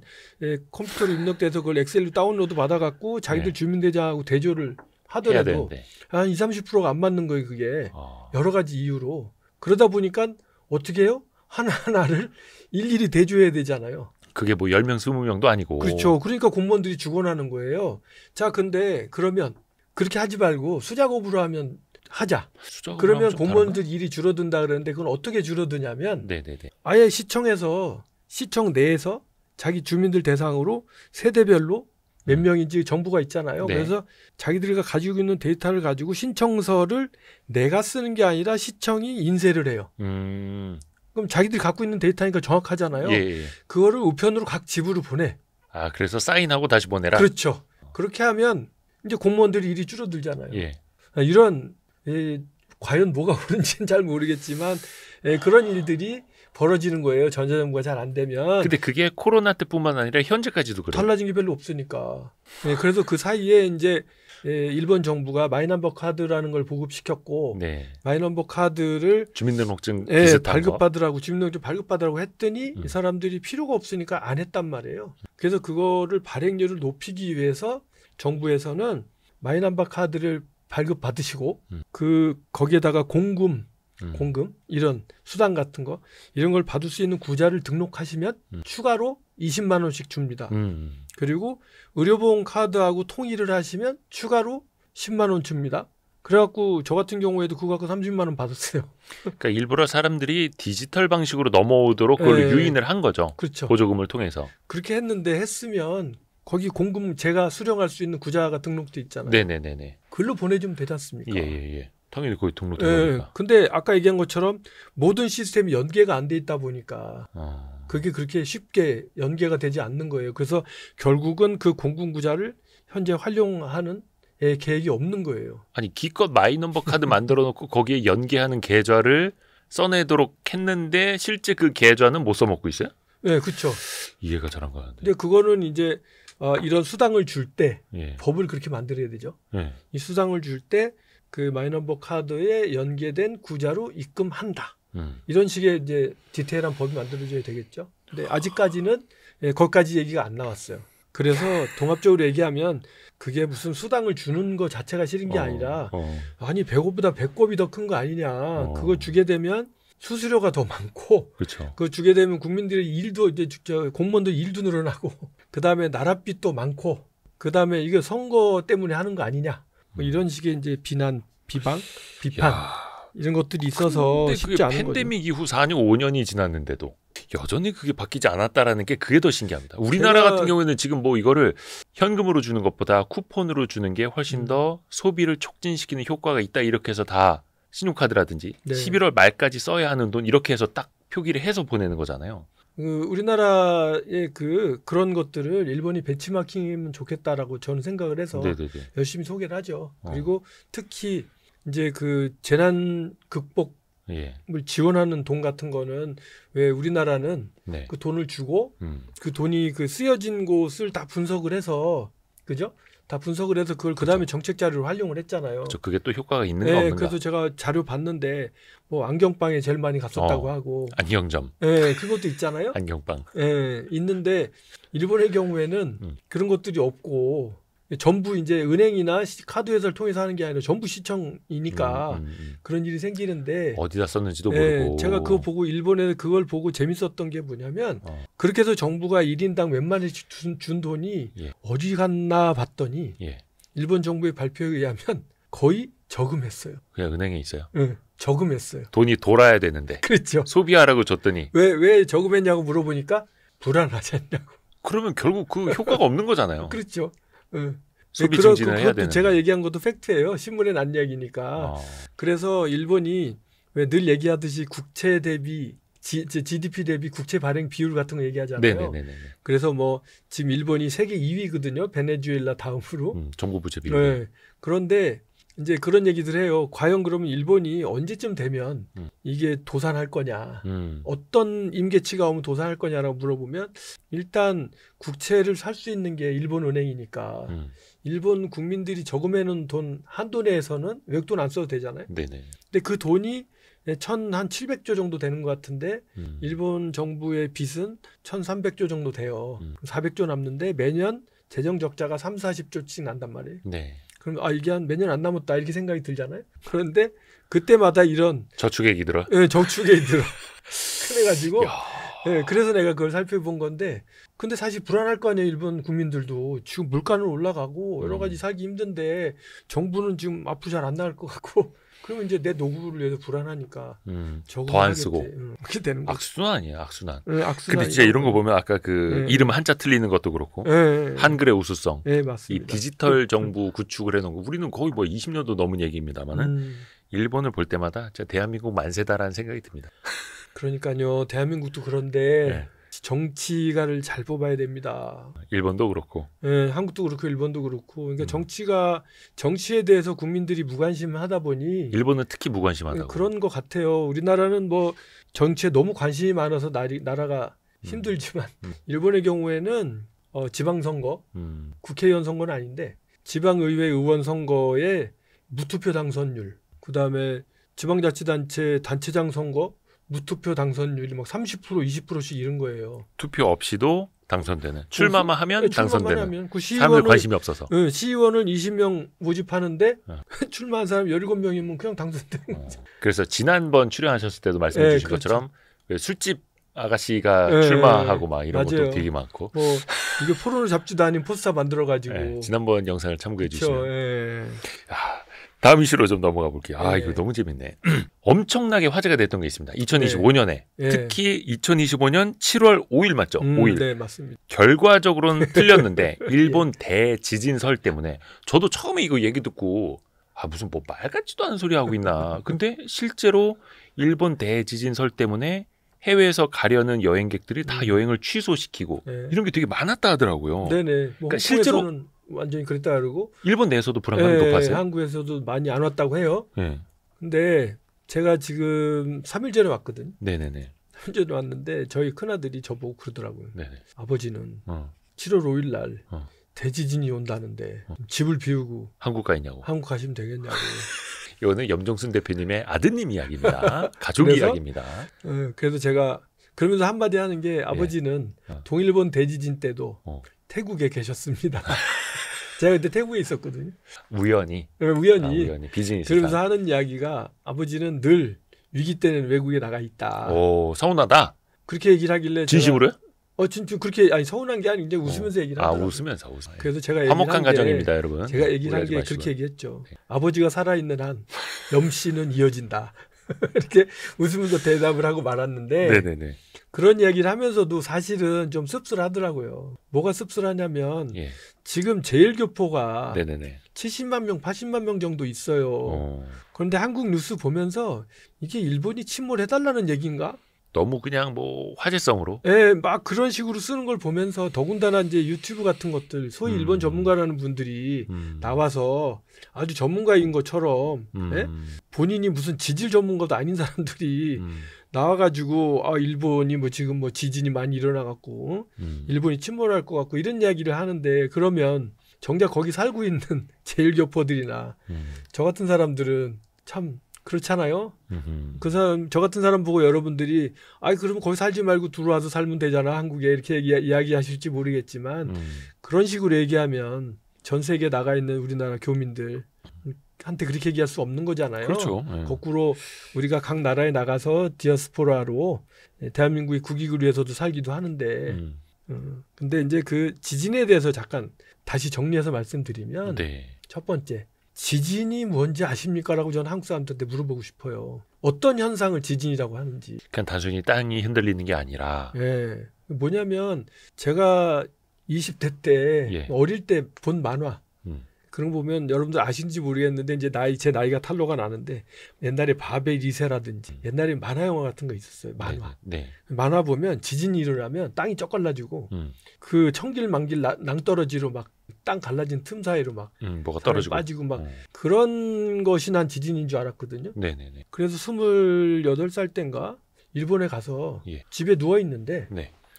컴퓨터로 입력돼서 그걸 엑셀로 다운로드 받아갖고 자기들 주민대장하고 대조를 하더라도 한 20, 30%가 안 맞는 거예요. 그게 여러 가지 이유로. 그러다 보니까 어떻게 해요? 하나하나를 일일이 대조해야 되잖아요. 그게 뭐 10명, 20명도 아니고. 그렇죠. 그러니까 공무원들이 죽어나는 거예요. 자, 근데 그러면 그렇게 하지 말고 수작업으로 하면 하자. 그러면 공무원들 일이 줄어든다 그러는데 그건 어떻게 줄어드냐면 아예 시청 내에서 자기 주민들 대상으로 세대별로 몇 명인지 정보가 있잖아요. 네. 그래서 자기들이 가지고 있는 데이터를 가지고 신청서를 내가 쓰는 게 아니라 시청이 인쇄를 해요. 그럼 자기들이 갖고 있는 데이터니까 정확하잖아요. 예. 그거를 우편으로 각 집으로 보내. 그래서 사인하고 다시 보내라. 그렇죠. 그렇게 하면 이제 공무원들이 일이 줄어들잖아요. 예. 이런 과연 뭐가 옳은지는 잘 모르겠지만 그런 일들이 벌어지는 거예요. 전자정부가 잘 안 되면. 근데 그게 코로나 때뿐만 아니라 현재까지도 그래요. 달라진 게 별로 없으니까. 그래서 그 사이에 이제 일본 정부가 마이넘버 카드라는 걸 보급시켰고 마이넘버 카드를 주민등록증 비슷한 발급받으라고 주민등록증 발급받으라고 했더니 이 사람들이 필요가 없으니까 안 했단 말이에요. 그래서 그거를 발행률을 높이기 위해서 정부에서는 마이넘버 카드를 발급받으시고 거기에다가 공금 이런 수당 같은 거 이런 걸 받을 수 있는 구자를 등록하시면 추가로 20만 원씩 줍니다. 그리고 의료보험 카드하고 통일을 하시면 추가로 10만 원 줍니다. 그래갖고 저 같은 경우에도 그거 갖고 30만 원 받았어요. 그러니까 일부러 사람들이 디지털 방식으로 넘어오도록 그걸 네. 유인을 한 거죠. 그렇죠. 보조금을 통해서. 그렇게 했으면 거기 공금 제가 수령할 수 있는 구자가 등록돼 있잖아요. 네네네네. 글로 보내주면 되지 않습니까? 예예예. 당연히 거기 등록된 예, 거니까. 근데 아까 얘기한 것처럼 모든 시스템이 연계가 안 돼 있다 보니까 그게 그렇게 쉽게 연계가 되지 않는 거예요. 그래서 결국은 그 공군구자를 현재 활용하는 계획이 없는 거예요. 아니 기껏 마이넘버 카드 만들어 놓고 거기에 연계하는 계좌를 써내도록 했는데 실제 그 계좌는 못 써먹고 있어요? 네, 그렇죠. 이해가 잘 안 가는데. 근데 그거는 이제 이런 수당을 줄 때 예. 법을 그렇게 만들어야 되죠. 예. 이 수당을 줄 때 그 마이넘버 카드에 연계된 구자로 입금한다. 이런 식의 이제 디테일한 법이 만들어져야 되겠죠. 근데 아직까지는 거기까지 얘기가 안 나왔어요. 그래서 종합적으로 얘기하면 그게 무슨 수당을 주는 거 자체가 싫은 게 아니라 아니 배고프다 배꼽이 더 큰 거 아니냐. 그거 주게 되면 수수료가 더 많고 그렇죠. 그거 주게 되면 국민들의 일도 이제 공무원들 일도 늘어나고 그다음에 나랏빚도 많고 그다음에 이거 선거 때문에 하는 거 아니냐. 뭐 이런 식의 이제 비난, 비판 이런 것들이 있어서 근데 쉽지 그게 않은 거죠. 팬데믹 이후 4년 5년이 지났는데도 여전히 그게 바뀌지 않았다라는 게 그게 더 신기합니다. 우리나라 같은 경우에는 지금 뭐 이거를 현금으로 주는 것보다 쿠폰으로 주는 게 훨씬 더 소비를 촉진시키는 효과가 있다 이렇게 해서 다 신용카드라든지 네. 11월 말까지 써야 하는 돈 이렇게 해서 딱 표기를 해서 보내는 거잖아요. 우리나라의 그런 것들을 일본이 벤치마킹이면 좋겠다라고 저는 생각을 해서 네네네. 열심히 소개를 하죠. 그리고 특히 이제 그 재난 극복을 예. 지원하는 돈 같은 거는 왜 우리나라는 네. 그 돈을 주고 그 돈이 그 쓰여진 곳을 다 분석을 해서 그죠? 다 분석을 해서 그걸 그다음에 정책 자료로 활용을 했잖아요. 저 그게 또 효과가 있는가 네, 없는가. 그래서 제가 자료 봤는데 뭐 안경빵에 제일 많이 갔었다고 하고, 안경점, 네, 그것도 있잖아요. 안경빵. 네, 있는데 일본의 경우에는 그런 것들이 없고 전부 이제 은행이나 카드 회사를 통해서 하는 게 아니라 전부 시청이니까 그런 일이 생기는데 어디다 썼는지도 네, 모르고. 제가 그거 보고 일본에 그걸 보고 재밌었던 게 뭐냐면 그렇게 해서 정부가 1인당 웬만히 준 돈이 어디 갔나 봤더니 일본 정부의 발표에 의하면 거의 저금했어요. 그냥 은행에 있어요. 네, 저금했어요. 돈이 돌아야 되는데. 그렇죠. 소비하라고 줬더니. 왜 저금했냐고 물어보니까 불안하지 않냐고. 그러면 결국 그 효과가 없는 거잖아요. 그렇죠. 소비 증진을 해야 되는데. 제가 얘기한 것도 팩트예요. 신문에 난 얘기니까. 그래서 일본이 왜 늘 얘기하듯이 국채 대비 GDP 대비 국채 발행 비율 같은 거 얘기하잖아요. 네네네. 그래서 뭐 지금 일본이 세계 2위거든요. 베네수엘라 다음으로. 정부 부채 비율. 네. 그런데 이제 그런 얘기들 해요. 과연 그러면 일본이 언제쯤 되면 이게 도산할 거냐. 어떤 임계치가 오면 도산할 거냐라고 물어보면 일단 국채를 살 수 있는 게 일본 은행이니까 일본 국민들이 저금해놓은 돈 한도 내에서는 외국돈 안 써도 되잖아요. 네네. 근데 그 돈이 한 700조 정도 되는 것 같은데 일본 정부의 빚은 1300조 정도 돼요. 400조 남는데 매년 재정 적자가 30-40조씩 난단 말이에요. 네. 그럼 이게 한 몇 년 안 남았다 이렇게 생각이 들잖아요. 그런데 그때마다 이런 저축액이 들어. 네, 저축액이 들어. 그래가지고 그래서 내가 그걸 살펴본 건데 근데 사실 불안할 거 아니에요. 일본 국민들도 지금 물가는 올라가고 여러 가지 살기 힘든데 정부는 지금 앞으로 잘 안 나갈 것 같고 그러면 이제 내 노후를 위해서 불안하니까 더 안 쓰고 그렇게 되는 거죠. 악순환이에요. 악순환. 악순환. 근데 진짜 이런 거 보면 아까 그 이름 한자 틀리는 것도 그렇고 한글의 우수성, 네, 맞습니다. 이 디지털 정부 구축을 해놓은 거 우리는 거의 뭐 20년도 넘은 얘기입니다만은 일본을 볼 때마다 진짜 대한민국 만세다라는 생각이 듭니다. 그러니까요. 대한민국도 그런데 정치가를 잘 뽑아야 됩니다. 일본도 그렇고. 네, 한국도 그렇고 일본도 그렇고. 그러니까 정치에 대해서 국민들이 무관심하다 보니 일본은 특히 무관심하다고. 그런 것 같아요. 우리나라는 뭐 정치에 너무 관심이 많아서 나라가 힘들지만 일본의 경우에는 지방선거, 국회의원 선거는 아닌데 지방의회 의원 선거에 무투표 당선율, 그다음에 지방자치단체 단체장 선거 무투표 당선율이 막 30% 20%씩 이런 거예요. 투표 없이도 당선되는. 출마만 하면 당선되는. 하면. 그 사람들 관심이 없어서. 시의원을 20명 모집하는데 출마한 사람 17명이면 그냥 당선되는 거죠. 그래서 지난번 출연하셨을 때도 말씀해 주신 그렇죠. 것처럼 술집 아가씨가 출마하고 막 이런 맞아요. 것도 되게 많고. 뭐 이게 포론을 잡지도 않은 포스터 만들어가지고. 지난번 영상을 참고해 주시면. 다음 이슈로 좀 넘어가 볼게요. 아, 네. 이거 너무 재밌네. 엄청나게 화제가 됐던 게 있습니다. 2025년에 네. 특히 2025년 7월 5일 맞죠? 5일. 네, 맞습니다. 결과적으로는 틀렸는데 일본 대지진설 때문에 저도 처음에 이거 얘기 듣고 무슨 뭐 말 같지도 않은 소리 하고 있나. 근데 실제로 일본 대지진설 때문에 해외에서 가려는 여행객들이 다 여행을 취소시키고 네. 이런 게 되게 많았다 하더라고요. 네네. 뭐 그러니까 실제로 실제로는 완전히 그랬다 그러고 일본 내에서도 불안감이 높았어요. 한국에서도 많이 안 왔다고 해요. 네. 근데 제가 지금 3일 전에 왔거든요. 네네네. 3일 전에 왔는데 저희 큰아들이 저보고 그러더라고요. 네네. 아버지는 어. 7월 5일 날 어. 대지진이 온다는데 집을 비우고 한국 가 있냐고. 한국 가시면 되겠냐고. 이거는 염정순 대표님의 아드님 이야기입니다. 가족 그래서? 이야기입니다. 그래서 제가 그러면서 한마디 하는 게 아버지는 동일본 대지진 때도 태국에 계셨습니다. 제가 그때 태국에 있었거든요. 우연히. 우연히. 비즈니스. 그러면서 하는 이야기가 아버지는 늘 위기 때는 외국에 나가 있다. 오, 서운하다. 그렇게 얘기를 하길래 진심으로요? 진짜 그렇게 아니 서운한 게 아니고 이제 웃으면서 얘기를 하더라고요. 웃으면서. 그래서 제가 화목한 가정입니다, 여러분. 제가 얘기를 한 게 그렇게 얘기했죠. 아버지가 살아있는 한 염씨는 이어진다. 이렇게 웃으면서 대답을 하고 말았는데 네네네. 그런 이야기를 하면서도 사실은 좀 씁쓸하더라고요. 뭐가 씁쓸하냐면 지금 제일교포가 네네네. 70만 명, 80만 명 정도 있어요. 그런데 한국 뉴스 보면서 이게 일본이 침몰해달라는 얘기인가? 너무 그냥 뭐 화제성으로. 예, 막 그런 식으로 쓰는 걸 보면서 더군다나 이제 유튜브 같은 것들 소위 일본 전문가라는 분들이 나와서 아주 전문가인 것처럼 본인이 무슨 지질 전문가도 아닌 사람들이 나와가지고 일본이 뭐 지금 뭐 지진이 많이 일어나갖고 일본이 침몰할 것 같고 이런 이야기를 하는데 그러면 정작 거기 살고 있는 제일교포들이나 저 같은 사람들은 참 그렇잖아요. 저 같은 사람 보고 여러분들이 그러면 거기 살지 말고 들어와서 살면 되잖아 한국에 이렇게 이야기하실지 모르겠지만 그런 식으로 얘기하면 전 세계에 나가 있는 우리나라 교민들 한테 그렇게 얘기할 수 없는 거잖아요. 그렇죠. 거꾸로 우리가 각 나라에 나가서 디아스포라로 대한민국의 국익을 위해서도 살기도 하는데 근데 이제 그 지진에 대해서 잠깐 다시 정리해서 말씀드리면 첫 번째 지진이 뭔지 아십니까? 라고 저는 한국 사람들한테 물어보고 싶어요. 어떤 현상을 지진이라고 하는지. 그냥 단순히 땅이 흔들리는 게 아니라. 뭐냐면 제가 20대 때 어릴 때 본 만화 그런 거 보면 여러분들 아시는지 모르겠는데 이제 제 나이가 탄로가 나는데 옛날에 바벨 2세라든지 옛날에 만화 영화 같은 거 있었어요. 만화. 만화 보면 지진이 일어나면 땅이 쩍갈라지고 그 천길만길 낭떠러지로 막 땅 갈라진 틈 사이로 막 뭐가 떨어지고 빠지고 막 그런 것이 난 지진인 줄 알았거든요. 네네네. 그래서 28살 땐가 일본에 가서 집에 누워 있는데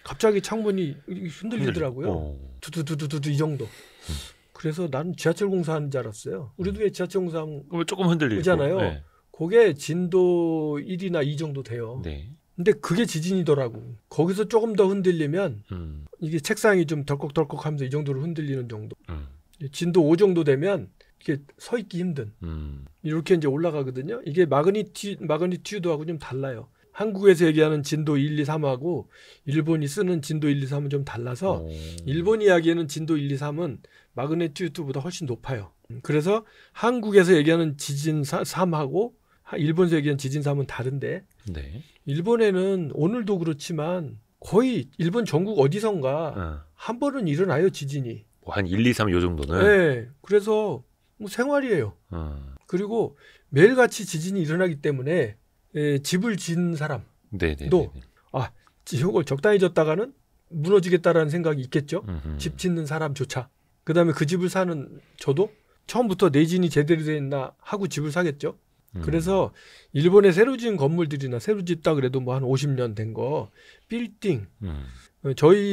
갑자기 창문이 흔들리더라고요. 두두두두두 이 정도. 그래서 나는 지하철 공사하는 줄 알았어요. 우리도 왜 지하철 공사하면 조금 흔들리잖아요. 그게 진도 1이나 2 정도 돼요. 근데 그게 지진이더라고. 거기서 조금 더 흔들리면 이게 책상이 좀 덜컥덜컥 하면서 이 정도로 흔들리는 정도. 진도 5 정도 되면 이게 서 있기 힘든. 이렇게 이제 올라가거든요. 이게 마그니튜드하고 좀 달라요. 한국에서 얘기하는 진도 1, 2, 3하고 일본이 쓰는 진도 1, 2, 3은 좀 달라서 일본이 이야기하는 진도 1, 2, 3은 마그니튜드보다 훨씬 높아요. 그래서 한국에서 얘기하는 지진 3하고 일본에서 얘기하는 지진 3은 다른데 일본에는 오늘도 그렇지만 거의 일본 전국 어디선가 한 번은 일어나요 지진이. 한 1, 2, 3 요 정도는. 그래서 뭐 생활이에요. 그리고 매일같이 지진이 일어나기 때문에 집을 지은 사람도 이걸 적당히 졌다가는 무너지겠다라는 생각이 있겠죠. 집 짓는 사람조차. 그다음에 그 집을 사는 저도 처음부터 내진이 제대로 돼 있나 하고 집을 사겠죠. 그래서 일본의 새로 지은 건물들이나 새로 짓다 그래도 뭐 한 50년 된 거 빌딩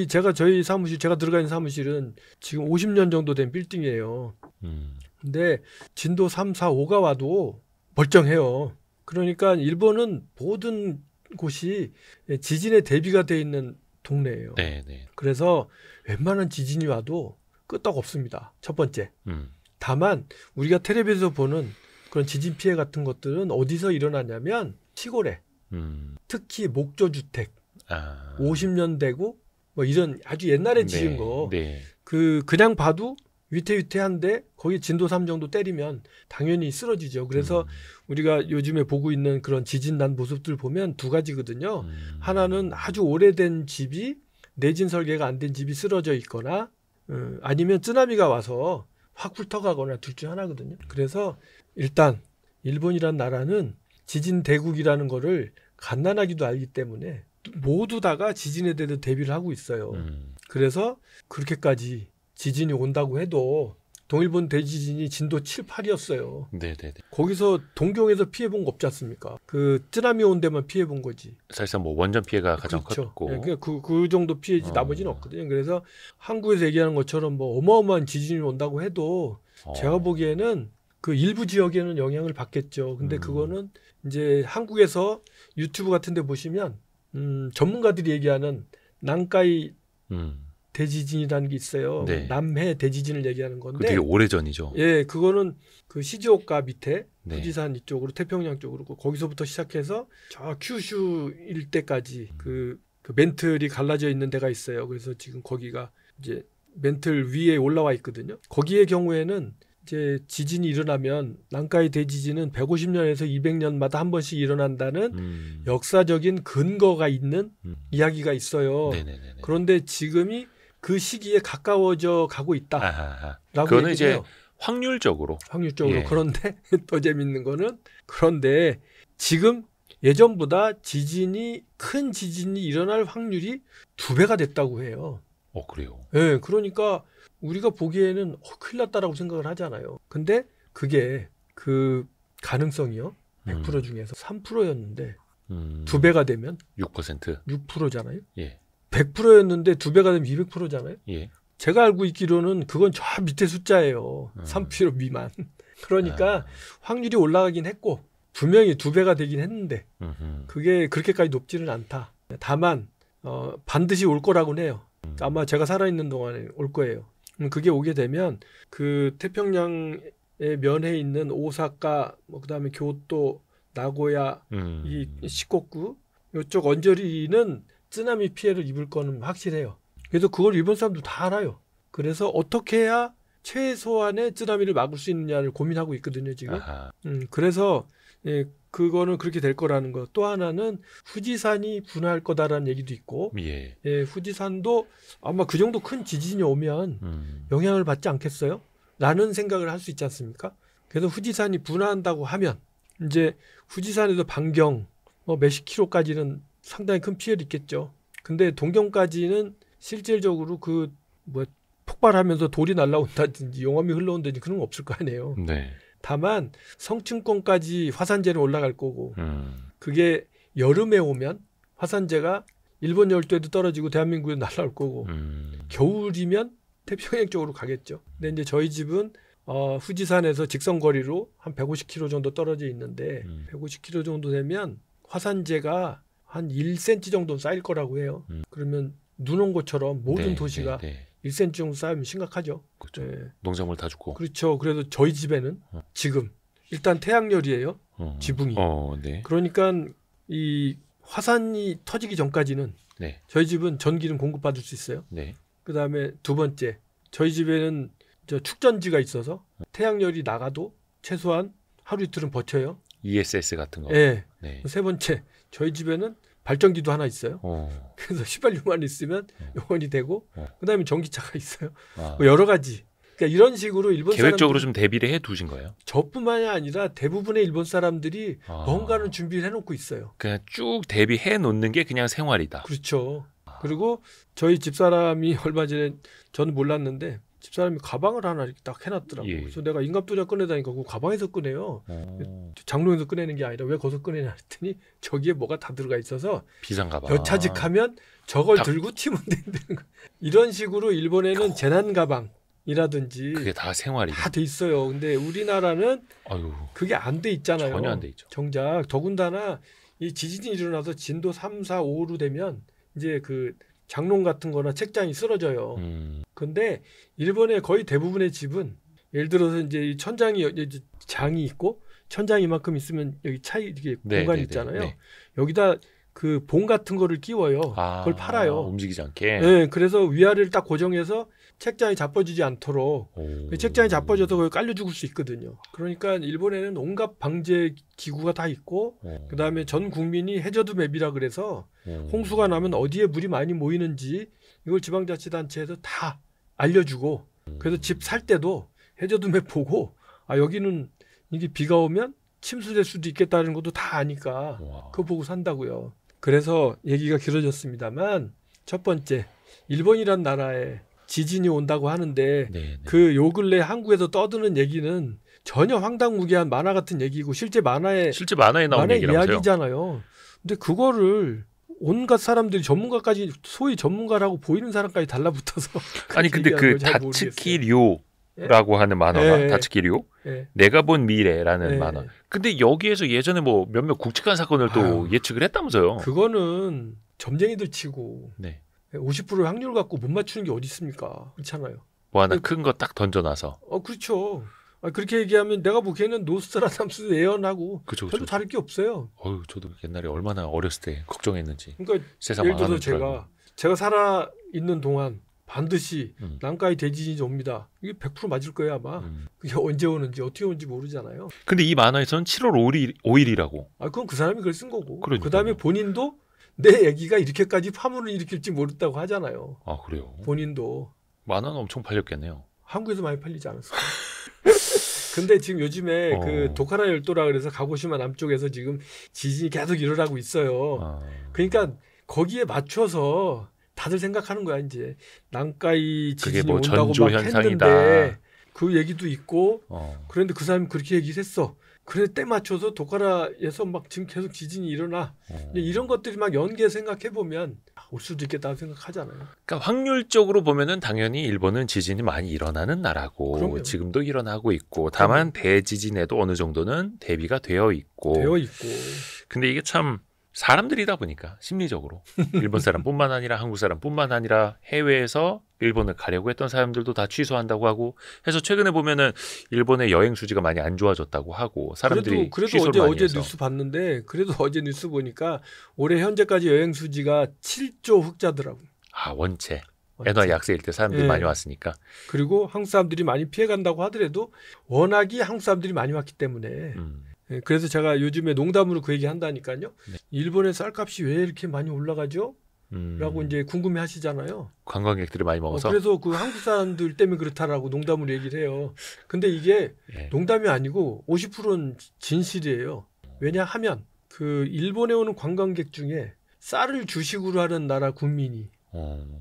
제가 들어가 있는 사무실은 지금 50년 정도 된 빌딩이에요. 근데 진도 3, 4, 5가 와도 멀쩡해요. 그러니까 일본은 모든 곳이 지진에 대비가 돼 있는 동네예요. 그래서 웬만한 지진이 와도 끄떡 없습니다. 첫 번째. 다만 우리가 텔레비에서 보는 그런 지진 피해 같은 것들은 어디서 일어나냐면 시골에 특히 목조주택 50년 되고 뭐 이런 아주 옛날에 지은 거 그냥 봐도 위태위태한데 거기 진도 3 정도 때리면 당연히 쓰러지죠. 그래서 우리가 요즘에 보고 있는 그런 지진 난 모습들 보면 두 가지거든요. 하나는 아주 오래된 집이 내진 설계가 안 된 집이 쓰러져 있거나 아니면 쓰나미가 와서 확 훑어가거나 둘 중 하나거든요. 그래서 일단 일본이란 나라는 지진 대국이라는 거를 갓난아기도 알기 때문에 모두 다가 지진에 대해서 대비를 하고 있어요. 그래서 그렇게까지 지진이 온다고 해도 동일본 대지진이 진도 7, 8이었어요. 네네네. 거기서 동경에서 피해본 거 없지 않습니까? 그 쓰나미 온 데만 피해본 거지. 사실상 뭐 원전 피해가 가장 그렇죠. 컸고. 네, 그 정도 피해지 나머지는 없거든요. 그래서 한국에서 얘기하는 것처럼 뭐 어마어마한 지진이 온다고 해도 제가 보기에는 그 일부 지역에는 영향을 받겠죠. 근데 그거는 이제 한국에서 유튜브 같은 데 보시면 전문가들이 얘기하는 난카이 대지진이라는 게 있어요. 네. 남해 대지진을 얘기하는 그 건데 되게 오래전이죠. 예, 그거는 그 시즈오카 밑에 네. 후지산 이쪽으로 태평양 쪽으로 거기서부터 시작해서 저 큐슈 일대까지 그 멘틀이 갈라져 있는 데가 있어요. 그래서 지금 거기가 이제 멘틀 위에 올라와 있거든요. 거기의 경우에는 이제 지진이 일어나면 난카이 대지진은 150년에서 200년마다 한 번씩 일어난다는 역사적인 근거가 있는 이야기가 있어요. 네네네네. 그런데 지금이 그 시기에 가까워져 가고 있다라고 그거는 이제 얘기해요. 확률적으로. 예. 그런데 더 재밌는 거는 그런데 지금 예전보다 큰 지진이 일어날 확률이 2배가 됐다고 해요. 그래요. 예, 그러니까 우리가 보기에는 큰일 났다라고 생각을 하잖아요. 근데 그게 그 가능성이요. 100% 중에서 3%였는데 2배가 되면 6%. 6%잖아요. 예. 100%였는데 2배가 되면 200%잖아요. 예. 제가 알고 있기로는 그건 저 밑에 숫자예요. 3% 미만. 그러니까 확률이 올라가긴 했고 분명히 2배가 되긴 했는데 그게 그렇게까지 높지는 않다. 다만 반드시 올 거라고는 해요. 아마 제가 살아있는 동안에 올 거예요. 그게 오게 되면 그 태평양의 면에 있는 오사카, 그다음에 교토, 나고야, 이 시코쿠 이쪽 언저리는 쓰나미 피해를 입을 거는 확실해요. 그래서 그걸 일본 사람도 다 알아요. 그래서 어떻게 해야 최소한의 쓰나미를 막을 수 있느냐를 고민하고 있거든요, 지금. 그래서 그거는 그렇게 될 거라는 거. 또 하나는 후지산이 분화할 거다라는 얘기도 있고, 예. 후지산도 아마 그 정도 큰 지진이 오면 영향을 받지 않겠어요? 라는 생각을 할 수 있지 않습니까? 그래서 후지산이 분화한다고 하면 이제 후지산에서 반경 몇십 킬로까지는 상당히 큰 피해를 입겠죠. 근데 동경까지는 실질적으로 폭발하면서 돌이 날아온다든지 용암이 흘러온다든지 그런 거 없을 거 아니에요. 네. 다만 성층권까지 화산재는 올라갈 거고 그게 여름에 오면 화산재가 일본 열도에도 떨어지고 대한민국에 날아올 거고 겨울이면 태평양 쪽으로 가겠죠. 근데 이제 저희 집은 후지산에서 직선거리로 한 150km 정도 떨어져 있는데 150km 정도 되면 화산재가 한 1cm 정도 쌓일 거라고 해요. 그러면 눈 온 것처럼 모든 도시가 1cm 정도 쌓이면 심각하죠. 그렇죠. 농작물 다 죽고. 그렇죠. 그래서 저희 집에는 지금 일단 태양열이에요. 지붕이. 네. 그러니까 이 화산이 터지기 전까지는 저희 집은 전기는 공급받을 수 있어요. 네. 그다음에 두 번째, 저희 집에는 축전지가 있어서 태양열이 나가도 최소한 하루 이틀은 버텨요. ESS 같은 거. 네. 네. 세 번째, 저희 집에는 발전기도 하나 있어요. 그래서 휘발유만 있으면 영원히 되고 그다음에 전기차가 있어요. 여러 가지. 그러니까 이런 식으로 일본 계획적으로 좀 대비를 해 두신 거예요? 저뿐만이 아니라 대부분의 일본 사람들이 뭔가는 준비를 해놓고 있어요. 그냥 쭉 대비해 놓는 게 그냥 생활이다. 그렇죠. 그리고 저희 집사람이 얼마 전에 저는 몰랐는데 집사람이 가방을 하나 이렇게 딱 해놨더라고요. 예. 그래서 내가 인감도장 꺼내다니까 그 가방에서 꺼내요. 장롱에서 꺼내는 게 아니라 왜 거기서 꺼내냐 했더니 저기에 뭐가 다 들어가 있어서 비상 가방. 여차직하면 저걸 들고 튀면 된다는 거. 이런 식으로 일본에는 재난 가방이라든지 그게 다 생활이다. 다 돼 있어요. 근데 우리나라는 아유, 그게 안 돼 있잖아요. 전혀 안 돼 있죠. 정작 더군다나 이 지진이 일어나서 진도 3, 4, 5로 되면 이제 그 장롱 같은 거나 책장이 쓰러져요. 근데 일본의 거의 대부분의 집은 예를 들어서 이제 이 천장이 장이 있고 천장 이만큼 있으면 여기 차이 이게 공간이 있잖아요. 여기다 그 봉 같은 거를 끼워요. 그걸 팔아요. 움직이지 않게. 네, 그래서 위아래를 딱 고정해서 책장이 자빠지지 않도록 책장이 자빠져서 거기 깔려 죽을 수 있거든요. 그러니까 일본에는 온갖 방제 기구가 다 있고 그다음에 전 국민이 해저드 맵이라 그래서 홍수가 나면 어디에 물이 많이 모이는지 이걸 지방자치단체에서 다 알려주고 그래서 집 살 때도 해저드 맵 보고 여기는 이게 비가 오면 침수될 수도 있겠다는 것도 다 아니까 그거 보고 산다고요. 그래서 얘기가 길어졌습니다만 첫 번째 일본이란 나라에 지진이 온다고 하는데 그 요 근래 한국에서 떠드는 얘기는 전혀 황당무계한 만화 같은 얘기고 실제 만화에 나오는 이야기잖아요. 근데 그거를 온갖 사람들이 전문가까지 소위 전문가라고 보이는 사람까지 달라붙어서 아니 근데 그 다츠키료라고 하는 만화가 다츠키료 내가 본 미래라는 만화. 근데 여기에서 예전에 뭐 몇몇 굵직한 사건을 또 예측을 했다면서요. 그거는 점쟁이들 치고 50% 확률 갖고 못 맞추는 게 어디 있습니까? 그렇잖아요. 뭐 하나 큰 거 딱 던져놔서. 그렇죠. 그렇게 얘기하면 내가 보기에는 노스트라다무스 예언하고 별로 다를 게 없어요. 저도 옛날에 얼마나 어렸을 때 걱정했는지. 그러니까 세상 예를 들어서 제가 살아 있는 동안 반드시 난카이 대지진이 옵니다. 이게 100% 맞을 거예요 아마. 그게 언제 오는지 어떻게 오는지 모르잖아요. 근데 이 만화에서는 7월 5일이라고. 그건 그 사람이 그걸 쓴 거고. 그러니까요. 그다음에 본인도 내 얘기가 이렇게까지 파문을 일으킬지 모른다고 하잖아요. 그래요? 본인도. 만화는 엄청 팔렸겠네요. 한국에서 많이 팔리지 않았을까? 근데 지금 요즘에 그 도카라 열도라 그래서 가고시마 남쪽에서 지금 지진이 계속 일어나고 있어요. 그러니까 거기에 맞춰서 다들 생각하는 거야 이제 난카이 지진이 뭐 온다고 전조 막 현상이다. 했는데 그 얘기도 있고 그런데 그 사람이 그렇게 얘기했어. 그래 때 맞춰서 도카라에서 막 지금 계속 지진이 일어나. 이런 것들이 막 연계 생각해 보면 올 수도 있겠다고 생각하잖아요. 그러니까 확률적으로 보면은 당연히 일본은 지진이 많이 일어나는 나라고 그럼요. 지금도 일어나고 있고 다만 대지진에도 어느 정도는 대비가 되어 있고. 근데 이게 참 사람들이다 보니까 심리적으로 일본 사람뿐만 아니라 한국 사람뿐만 아니라 해외에서 일본을 가려고 했던 사람들도 다 취소한다고 하고 해서 최근에 보면은 일본의 여행 수지가 많이 안 좋아졌다고 하고 사람들이 그래도 취소를 많이 어제 해서. 뉴스 봤는데 그래도 어제 뉴스 보니까 올해 현재까지 여행 수지가 7조 흑자더라고. 원체 엔화 약세일 때 사람들이 많이 왔으니까. 그리고 한국 사람들이 많이 피해간다고 하더라도 워낙이 한국 사람들이 많이 왔기 때문에 그래서 제가 요즘에 농담으로 그 얘기 한다니까요. 일본의 쌀값이 왜 이렇게 많이 올라가죠? 라고 이제 궁금해 하시잖아요. 관광객들이 많이 먹어서. 그래서 그 한국 사람들 때문에 그렇다라고 농담으로 얘기를 해요. 근데 이게 농담이 아니고 50%는 진실이에요. 왜냐하면 그 일본에 오는 관광객 중에 쌀을 주식으로 하는 나라 국민이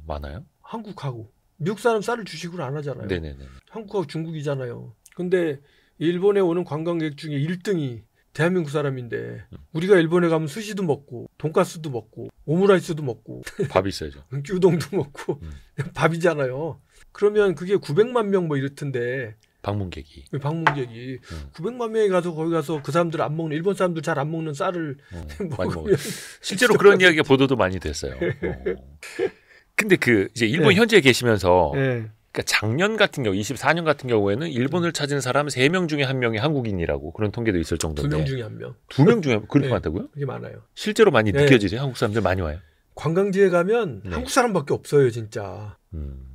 많아요? 한국하고. 미국 사람 쌀을 주식으로 안 하잖아요. 네네네. 한국하고 중국이잖아요. 근데 일본에 오는 관광객 중에 1등이 대한민국 사람인데 우리가 일본에 가면 스시도 먹고 돈가스도 먹고 오므라이스도 먹고 밥이 있어야죠. 규동도 먹고 밥이잖아요. 그러면 그게 900만 명 뭐 이렇던데 방문객이 900만 명이 가서 거기 가서 그 사람들 안 먹는 일본 사람들 잘 안 먹는 쌀을 먹으면 실제로 그런 이야기가 보도도 많이 됐어요. 근데 그 이제 일본 현지에 계시면서 그러니까 작년 같은 경우 24년 같은 경우에는 일본을 찾은 사람 3명 중에 1명이 한국인이라고 그런 통계도 있을 정도인데 2명 중에 1명. 2명 중에 그렇게 많다고요? 그게 많아요. 실제로 많이 느껴지죠? 한국 사람들 많이 와요? 관광지에 가면 한국 사람밖에 없어요, 진짜.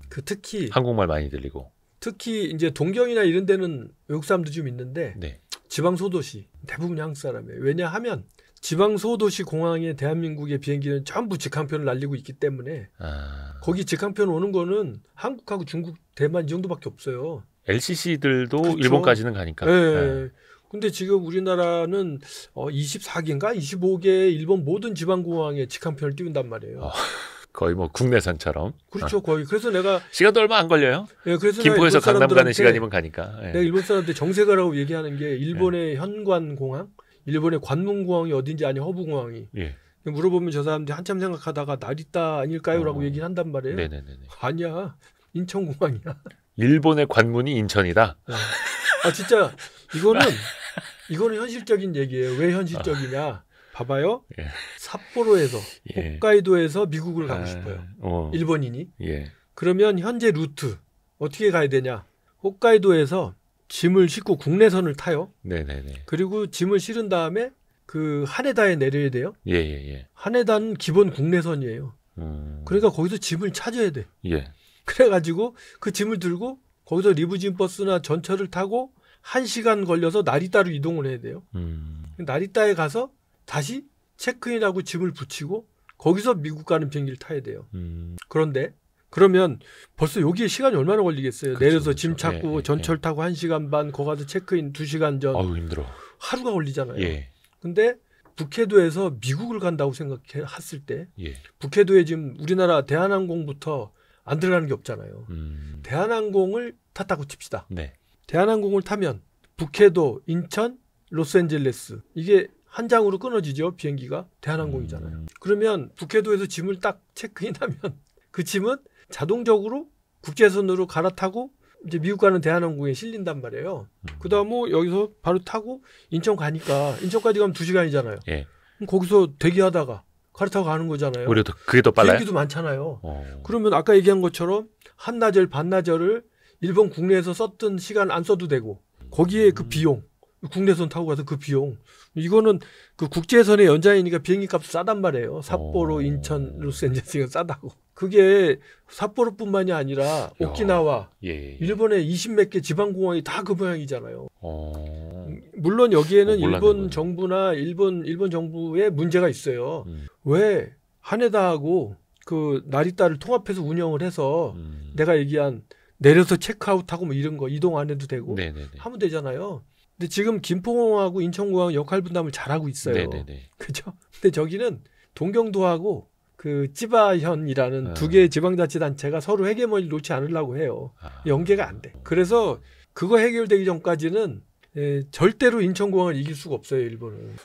그 특히 한국말 많이 들리고. 특히 이제 동경이나 이런 데는 외국 사람도 좀 있는데 지방 소도시 대부분 한국 사람이에요. 왜냐하면 지방 소도시 공항에 대한민국의 비행기는 전부 직항편을 날리고 있기 때문에 거기 직항편 오는 거는 한국하고 중국, 대만 이 정도밖에 없어요. LCC들도 그렇죠. 일본까지는 가니까. 근데 지금 우리나라는 24개인가 25개 일본 모든 지방 공항에 직항편을 띄운단 말이에요. 거의 뭐 국내선처럼. 그렇죠, 거의. 그래서 내가 시간도 얼마 안 걸려요. 그래서 김포에서 강남 가는 시간이면 가니까. 내가 일본 사람한테 정세가라고 얘기하는 게 일본의 현관 공항, 일본의 관문공항이 어딘지 아니 허브공항이. 물어보면 저 사람들이 한참 생각하다가 나리타 아닐까요?라고 얘기를 한단 말이에요. 아니야, 인천공항이야. 일본의 관문이 인천이다. 진짜 이거는 현실적인 얘기예요. 왜 현실적이냐? 봐봐요. 삿포로에서 홋카이도에서 미국을 가고 싶어요. 일본인이. 그러면 현재 루트 어떻게 가야 되냐? 홋카이도에서 짐을 싣고 국내선을 타요. 그리고 짐을 실은 다음에 그 하네다에 내려야 돼요. 예. 하네다는 기본 국내선이에요. 그러니까 거기서 짐을 찾아야 돼. 예. 그래가지고 그 짐을 들고 거기서 리무진 버스나 전철을 타고 1시간 걸려서 나리따로 이동을 해야 돼요. 나리따에 가서 다시 체크인하고 짐을 붙이고 거기서 미국 가는 비행기를 타야 돼요. 그런데 그러면 벌써 여기에 시간이 얼마나 걸리겠어요. 그렇죠, 내려서 그렇죠. 짐 찾고 전철 타고 1시간 반, 거기 가서 체크인 2시간 전. 아우 힘들어. 하루가 걸리잖아요. 예. 근데 북해도에서 미국을 간다고 생각했을 때 예. 북해도에 지금 우리나라 대한항공부터 안 들어가는 게 없잖아요. 대한항공을 탔다고 칩시다. 네. 대한항공을 타면 북해도, 인천, 로스앤젤레스 이게 한 장으로 끊어지죠. 비행기가 대한항공이잖아요. 그러면 북해도에서 짐을 딱 체크인하면 그 짐은 자동적으로 국제선으로 갈아타고 이제 미국 가는 대한항공에 실린단 말이에요. 그다음 뭐 여기서 바로 타고 인천 가니까 인천까지 가면 2시간이잖아요. 예. 그럼 거기서 대기하다가 갈아타고 가는 거잖아요. 오히려 그게 더 빨라요? 비행기도 많잖아요. 그러면 아까 얘기한 것처럼 한나절 반나절을 일본 국내에서 썼던 시간 안 써도 되고 거기에 그 비용 국내선 타고 가서 그 비용 이거는 그 국제선의 연장이니까 비행기 값도 싸단 말이에요. 삿포로, 인천, 로스앤젤레스가 싸다고. 그게 삿포로뿐만이 아니라 오키나와 예. 일본의 20몇 개 지방공항이 다 그 모양이잖아요. 물론 여기에는 일본 정부나 일본 정부의 문제가 있어요. 왜 하네다하고 그 나리따를 통합해서 운영을 해서 내가 얘기한 내려서 체크아웃하고 뭐 이런 거 이동 안 해도 되고 하면 되잖아요. 근데 지금 김포공항하고 인천공항 역할 분담을 잘하고 있어요. 그죠? 근데 저기는 동경도하고 그 찌바현이라는 두 개의 지방자치단체가 서로 헤게모니를 놓지 않으려고 해요. 연계가 안 돼. 그래서 그거 해결되기 전까지는 절대로 인천공항을 이길 수가 없어요, 일본은.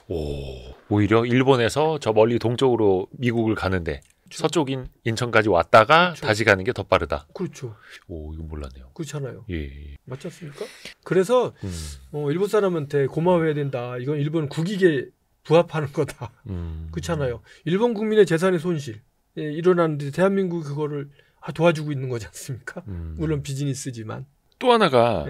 오히려 일본에서 저 멀리 동쪽으로 미국을 가는데 그렇죠. 서쪽인 인천까지 왔다가 그렇죠. 다시 가는 게 더 빠르다. 그렇죠. 오, 이거 몰랐네요. 그렇잖아요. 예. 맞지 않습니까? 그래서 일본 사람한테 고마워해야 된다. 이건 일본 국익에 부합하는 거다. 그렇잖아요. 일본 국민의 재산의 손실 일어나는데 대한민국이 그거를 도와주고 있는 거지 않습니까? 물론 비즈니스지만. 또 하나가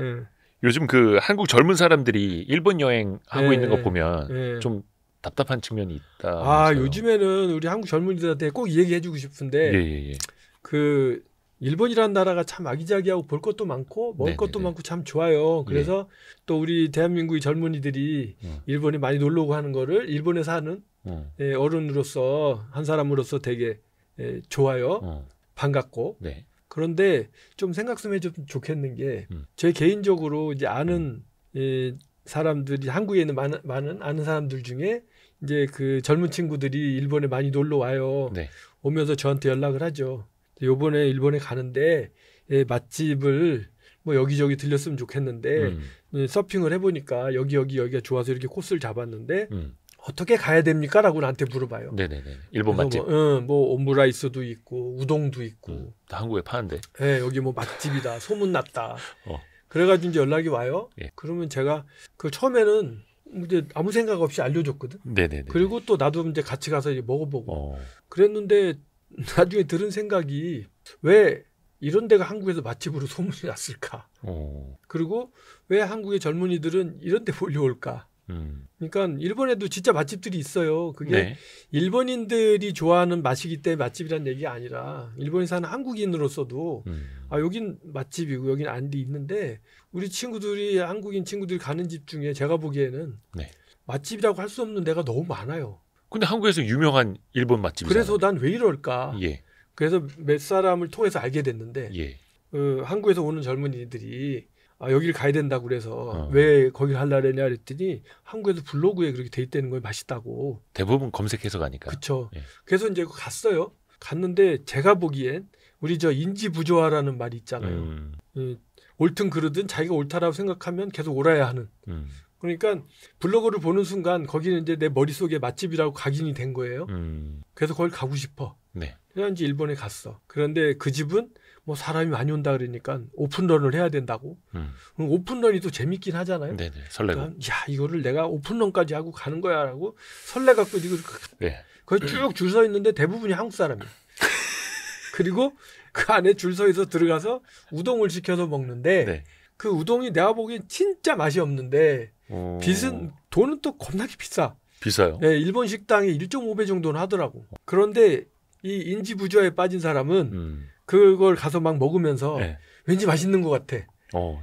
요즘 그 한국 젊은 사람들이 일본 여행하고 있는 거 보면 좀 답답한 측면이 있다. 요즘에는 우리 한국 젊은이들한테 꼭 얘기해주고 싶은데 그 일본이라는 나라가 참 아기자기하고 볼 것도 많고 먹을 것도 많고 참 좋아요. 그래서 또 우리 대한민국의 젊은이들이 일본에 많이 놀러 오고 하는 거를 일본에 사는 어른으로서 한 사람으로서 되게 좋아요. 반갑고. 그런데 좀 생각 좀 해주면 좋겠는 게 제 개인적으로 이제 아는 사람들이 한국에 있는 많은 아는 사람들 중에 이제 그 젊은 친구들이 일본에 많이 놀러 와요. 오면서 저한테 연락을 하죠. 요번에 일본에 가는데 맛집을 뭐 여기저기 들렸으면 좋겠는데 서핑을 해보니까 여기가 좋아서 이렇게 코스를 잡았는데 어떻게 가야 됩니까? 라고 나한테 물어봐요. 일본 맛집. 뭐 오므라이스도 있고 우동도 있고. 다 한국에 파는데. 여기 뭐 맛집이다. 소문났다. 그래가지고 이제 연락이 와요. 그러면 제가 그 처음에는 이제 아무 생각 없이 알려줬거든. 그리고 또 나도 이제 같이 가서 이제 먹어보고. 그랬는데 나중에 들은 생각이 왜 이런 데가 한국에서 맛집으로 소문이 났을까? 그리고 왜 한국의 젊은이들은 이런 데 몰려올까? 그러니까 일본에도 진짜 맛집들이 있어요. 그게 일본인들이 좋아하는 맛이기 때문에 맛집이라는 얘기가 아니라 일본에 사는 한국인으로서도 여긴 맛집이고 여긴 안 돼 있는데 우리 친구들이 한국인 친구들이 가는 집 중에 제가 보기에는 맛집이라고 할 수 없는 데가 너무 많아요. 근데 한국에서 유명한 일본 맛집이잖아요. 그래서 난 왜 이럴까? 그래서 몇 사람을 통해서 알게 됐는데 한국에서 오는 젊은이들이 여기를 가야 된다고 그래서 왜 거기를 하려고 했냐 그랬더니 한국에서 블로그에 그렇게 돼 있다는 거에 맛있다고. 대부분 검색해서 가니까. 그렇죠. 그래서 이제 갔어요. 갔는데 제가 보기엔 우리 저 인지 부조화라는 말이 있잖아요. 옳든 그르든 자기가 옳다라고 생각하면 계속 옳아야 하는. 그러니까 블로그를 보는 순간 거기는 이제 내 머릿속에 맛집이라고 각인이 된 거예요. 그래서 거길 가고 싶어. 그래서 이제 일본에 갔어. 그런데 그 집은 뭐 사람이 많이 온다 그러니까 오픈런을 해야 된다고. 오픈런이 또 재밌긴 하잖아요. 설레고. 그러니까 이거를 내가 오픈런까지 하고 가는 거야라고 설레갖고 이거 거기 쭉 줄 서 있는데 대부분이 한국 사람이야. 그리고 그 안에 줄 서 있어 들어가서 우동을 시켜서 먹는데 그 우동이 내가 보기엔 진짜 맛이 없는데 돈은 또 겁나게 비싸. 비싸요. 네, 일본 식당이 1.5배 정도는 하더라고. 그런데 이 인지 부조화에 빠진 사람은 그걸 가서 막 먹으면서 네. 왠지 맛있는 것 같아.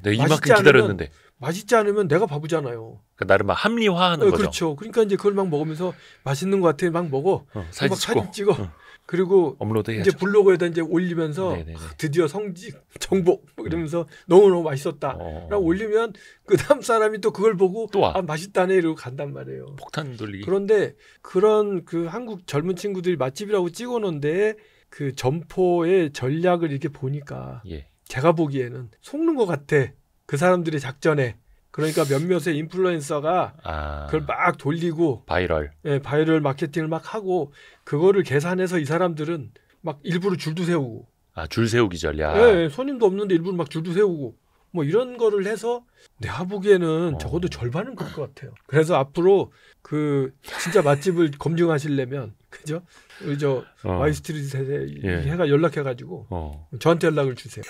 내가 이만큼 기다렸는데. 맛있지 않으면 내가 바보잖아요. 그러니까 나를 막 합리화하는 거죠. 그렇죠. 그러니까 이제 그걸 막 먹으면서 맛있는 것 같아 막 먹어. 사진 찍어. 그리고 업로드해야죠. 이제 블로그에다 이제 올리면서 네네네. 드디어 성직 정복 이러면서 너무너무 맛있었다. 라고 올리면 그 다음 사람이 또 그걸 보고 또 와. 아 맛있다네 이러고 간단 말이에요. 폭탄 돌리기. 그런데 그런 그 한국 젊은 친구들이 맛집이라고 찍어놓은데 그 점포의 전략을 이렇게 보니까 예. 제가 보기에는 속는 것 같아. 그 사람들의 작전에. 그러니까 몇몇의 인플루엔서가 그걸 막 돌리고 바이럴. 예, 바이럴 마케팅을 막 하고 그거를 계산해서 이 사람들은 막 일부러 줄도 세우고 줄 세우기 전략. 예, 손님도 없는데 일부러 막 줄도 세우고 뭐 이런 거를 해서 내가 보기에는 적어도 절반은 그럴 것 같아요. 그래서 앞으로 그 진짜 맛집을 검증하시려면 그죠? 우리 저 와이스트리트에 해가 연락해가지고 저한테 연락을 주세요.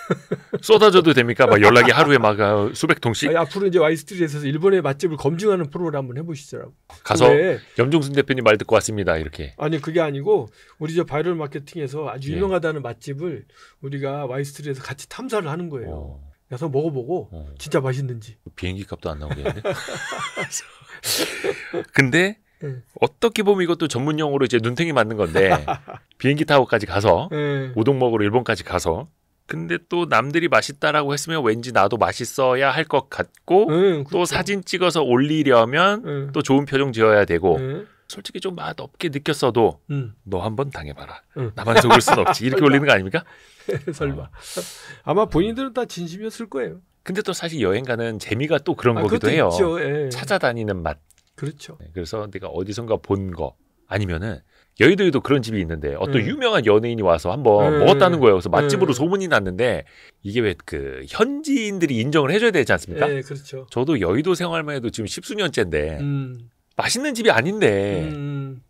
쏟아져도 됩니까? 막 연락이 하루에 막 수백 통씩. 아니, 앞으로 이제 와이스트리트에서 일본의 맛집을 검증하는 프로그램 한번 해보시더라고. 가서 염종순 대표님 말 듣고 왔습니다. 이렇게. 아니 그게 아니고 우리 저 바이럴 마케팅에서 아주 유명하다는 맛집을 우리가 와이스트리트에서 같이 탐사를 하는 거예요. 그래서 먹어보고 진짜 맛있는지. 비행기 값도 안 나오겠는데. 근데 어떻게 보면 이것도 전문 용어로 이제 눈탱이 맞는 건데 비행기 타고까지 가서 우동 먹으러 일본까지 가서 근데 또 남들이 맛있다라고 했으면 왠지 나도 맛있어야 할 것 같고 또 그렇죠. 사진 찍어서 올리려면 또 좋은 표정 지어야 되고 솔직히 좀 맛없게 느꼈어도 너 한번 당해봐라. 나만 속을 순 없지. 이렇게 올리는 거 아닙니까? 설마. 아마 본인들은 다 진심이었을 거예요. 근데 또 사실 여행 가는 재미가 또 그런 거기도 해요. 있죠. 찾아다니는 맛. 그렇죠. 그래서 내가 어디선가 본 거 아니면은 여의도에도 그런 집이 있는데 어떤 유명한 연예인이 와서 한번 먹었다는 거예요. 그래서 맛집으로 소문이 났는데 이게 왜 그 현지인들이 인정을 해줘야 되지 않습니까? 네, 그렇죠. 저도 여의도 생활만 해도 지금 10수년째인데 맛있는 집이 아닌데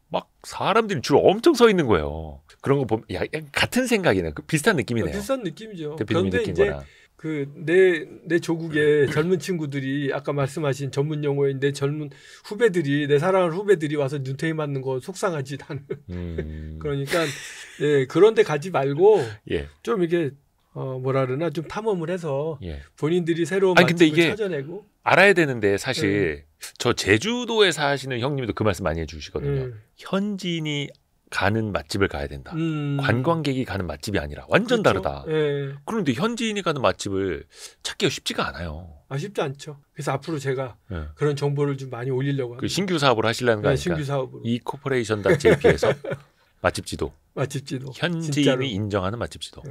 막 사람들이 줄 엄청 서 있는 거예요. 그런 거 보면 같은 생각이네. 비슷한 느낌이네요. 비슷한 느낌이죠. 대표님이 그런데 느낀 이제 거랑. 그 내 조국의 젊은 친구들이 아까 말씀하신 전문 용어인 내 젊은 후배들이 내 사랑하는 후배들이 와서 눈탱이 맞는 거 속상하지 나는. 그러니까 그런데 가지 말고 좀 이게 뭐라 그러나 좀 탐험을 해서 본인들이 새로운 맛집을 찾아내고 알아야 되는데 사실 저 제주도에 사시는 형님도 그 말씀 많이 해주시거든요. 현지인이 가는 맛집을 가야 된다. 관광객이 가는 맛집이 아니라 완전 그렇죠? 다르다. 그런데 현지인이 가는 맛집을 찾기가 쉽지가 않아요. 쉽지 않죠. 그래서 앞으로 제가 그런 정보를 좀 많이 올리려고 합니다. 그 신규 사업을 하시려는 거 아닙니까? 신규 사업으로. ecorporation.jp에서 맛집 지도. 현지인이 진짜로. 인정하는 맛집 지도.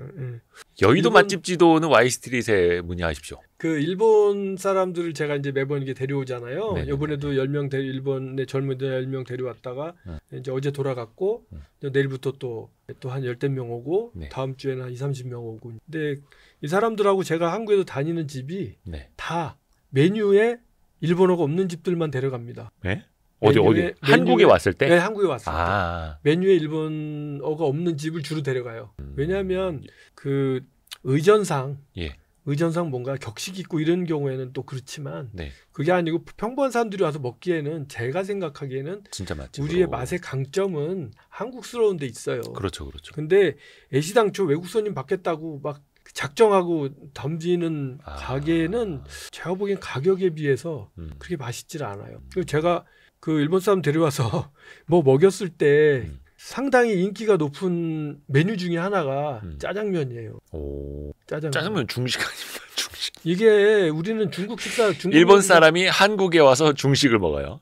여의도 맛집 지도는 와이스트리트에 문의하십시오. 그 일본 사람들을 제가 이제 매번 이게 데려오잖아요. 네네네. 이번에도 10명 일본의 젊은이들 10명 데려왔다가 이제 어제 돌아갔고 내일부터 또 한 10명 오고 다음 주에는 한 20-30명 오고. 근데 이 사람들하고 제가 한국에도 다니는 집이 다 메뉴에 일본어가 없는 집들만 데려갑니다. 네? 어디 한국에 왔을 때? 네, 한국에 왔을 때. 메뉴에 일본어가 없는 집을 주로 데려가요. 왜냐하면 그 의전상 뭔가 격식 있고 이런 경우에는 또 그렇지만 그게 아니고 평범한 사람들이 와서 먹기에는 제가 생각하기에는 진짜 맛집으로. 우리의 맛의 강점은 한국스러운 데 있어요. 그렇죠. 근데 애시당초 외국 손님 받겠다고 막 작정하고 덤비는 가게는 제가 보기엔 가격에 비해서 그렇게 맛있질 않아요. 그리고 제가 그 일본 사람 데려와서 뭐 먹였을 때 상당히 인기가 높은 메뉴 중에 하나가 짜장면이에요. 짜장면 중식 아닙니까? 중식. 이게 우리는 중국 일본 사람이 한국에 와서 중식을 먹어요.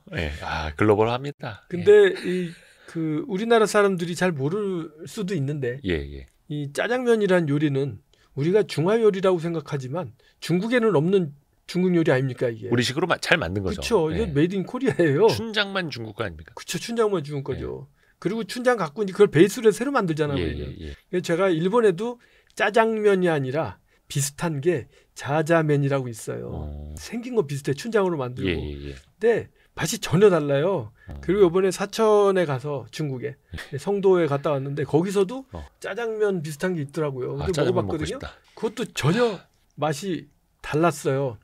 글로벌합니다. 근데 그 우리나라 사람들이 잘 모를 수도 있는데 이 짜장면이란 요리는 우리가 중화 요리라고 생각하지만 중국에는 없는 중국 요리 아닙니까 이게? 우리식으로 잘 만든 거죠. 그렇죠. 이게 메이드 인 코리아예요. 춘장만 중국 거 아닙니까? 그렇죠. 춘장만 중국 거죠. 그리고 춘장 갖고 이제 그걸 베이스로 새로 만들잖아요. 그래서 제가 일본에도 짜장면이 아니라 비슷한 게 자자면이라고 있어요. 생긴 거 비슷해. 춘장으로 만들고. 근데 맛이 전혀 달라요. 그리고 이번에 사천에 가서 중국에 성도에 갔다 왔는데 거기서도 짜장면 비슷한 게 있더라고요. 근데 먹어봤거든요. 그것도 전혀 맛이 달랐어요.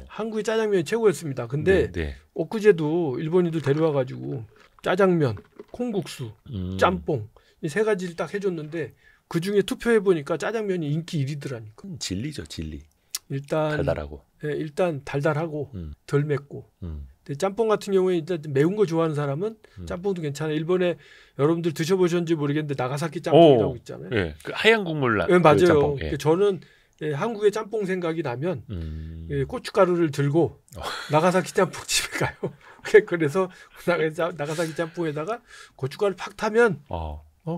한국의 짜장면이 최고였습니다. 근데 엊그제도 일본인들 데려와가지고 짜장면, 콩국수, 짬뽕 이 세 가지를 딱 해줬는데 그 중에 투표해 보니까 짜장면이 인기 1위더라니까. 진리죠, 진리. 일단 달달하고. 예, 일단 달달하고 덜 맵고. 음. 근데 짬뽕 같은 경우에 일단 매운 거 좋아하는 사람은 짬뽕도 괜찮아. 일본에 여러분들 드셔보셨는지 모르겠는데 나가사키 짬뽕이라고 있잖아요. 예, 그 하얀 국물 예, 맞아요. 짬뽕. 예. 저는 한국의 짬뽕 생각이 나면 고춧가루를 들고 나가사키 짬뽕 집에 가요. 그래서 나가사키 짬뽕에다가 고춧가루 팍 타면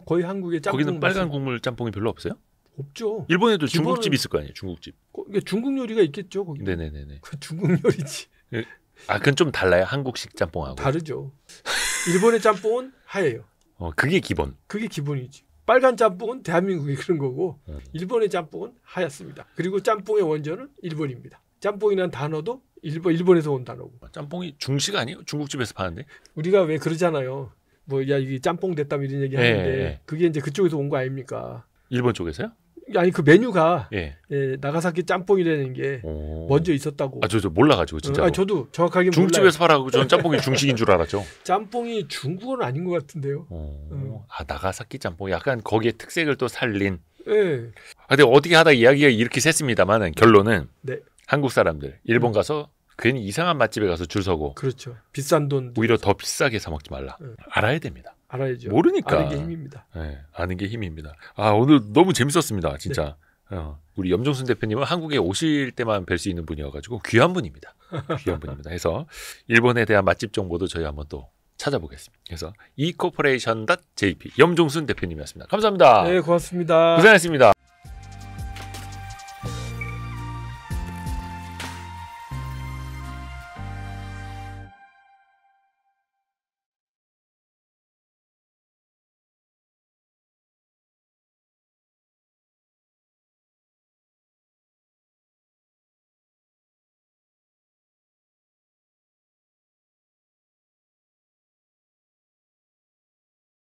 거의 한국의 짬뽕 거기는 빨간 맛이 국물 짬뽕이 별로 없어요? 없죠. 일본에도 중국집 있을 거 아니에요, 중국집. 이게 중국 요리가 있겠죠, 거기. 네네네네. 그 중국 요리지. 아, 그건 좀 달라요, 한국식 짬뽕하고. 다르죠. 일본의 짬뽕은 하얘요. 그게 기본. 그게 기본이지. 빨간 짬뽕은 대한민국이 그런 거고 일본의 짬뽕은 하얗습니다. 그리고 짬뽕의 원조는 일본입니다. 짬뽕이라는 단어도 일본에서 온 단어고. 짬뽕이 중식 아니에요? 중국집에서 파는데? 우리가 왜 그러잖아요. 뭐 야 이게 짬뽕 됐다면 이런 얘기 하는데 그게 이제 그쪽에서 온 거 아닙니까? 일본 쪽에서요? 아니 그 메뉴가 예. 나가사키 짬뽕이라는 게 먼저 있었다고. 저 몰라가지고 진짜. 저도 정확하게 중국집에서 몰라요. 파라고 저는 짬뽕이 중식인 줄 알았죠. 짬뽕이 중국어는 아닌 것 같은데요. 나가사키 짬뽕 약간 거기에 특색을 또 살린. 네. 근데 어떻게 하다 이야기가 이렇게 샜습니다만은 결론은 네. 한국 사람들 일본 가서 괜히 이상한 맛집에 가서 줄 서고. 그렇죠. 비싼 돈 오히려 더 비싸게 사 먹지 말라. 알아야 됩니다. 알아야죠. 모르니까. 아는 게 힘입니다. 네, 아는 게 힘입니다. 오늘 너무 재밌었습니다. 진짜. 네. 우리 염종순 대표님은 한국에 오실 때만 뵐 수 있는 분이어가지고 귀한 분입니다. 귀한 분입니다. 해서 일본에 대한 맛집 정보도 저희 한번 또 찾아보겠습니다. 그래서 ecorporation.jp 염종순 대표님이었습니다. 감사합니다. 네, 고맙습니다. 고생하셨습니다.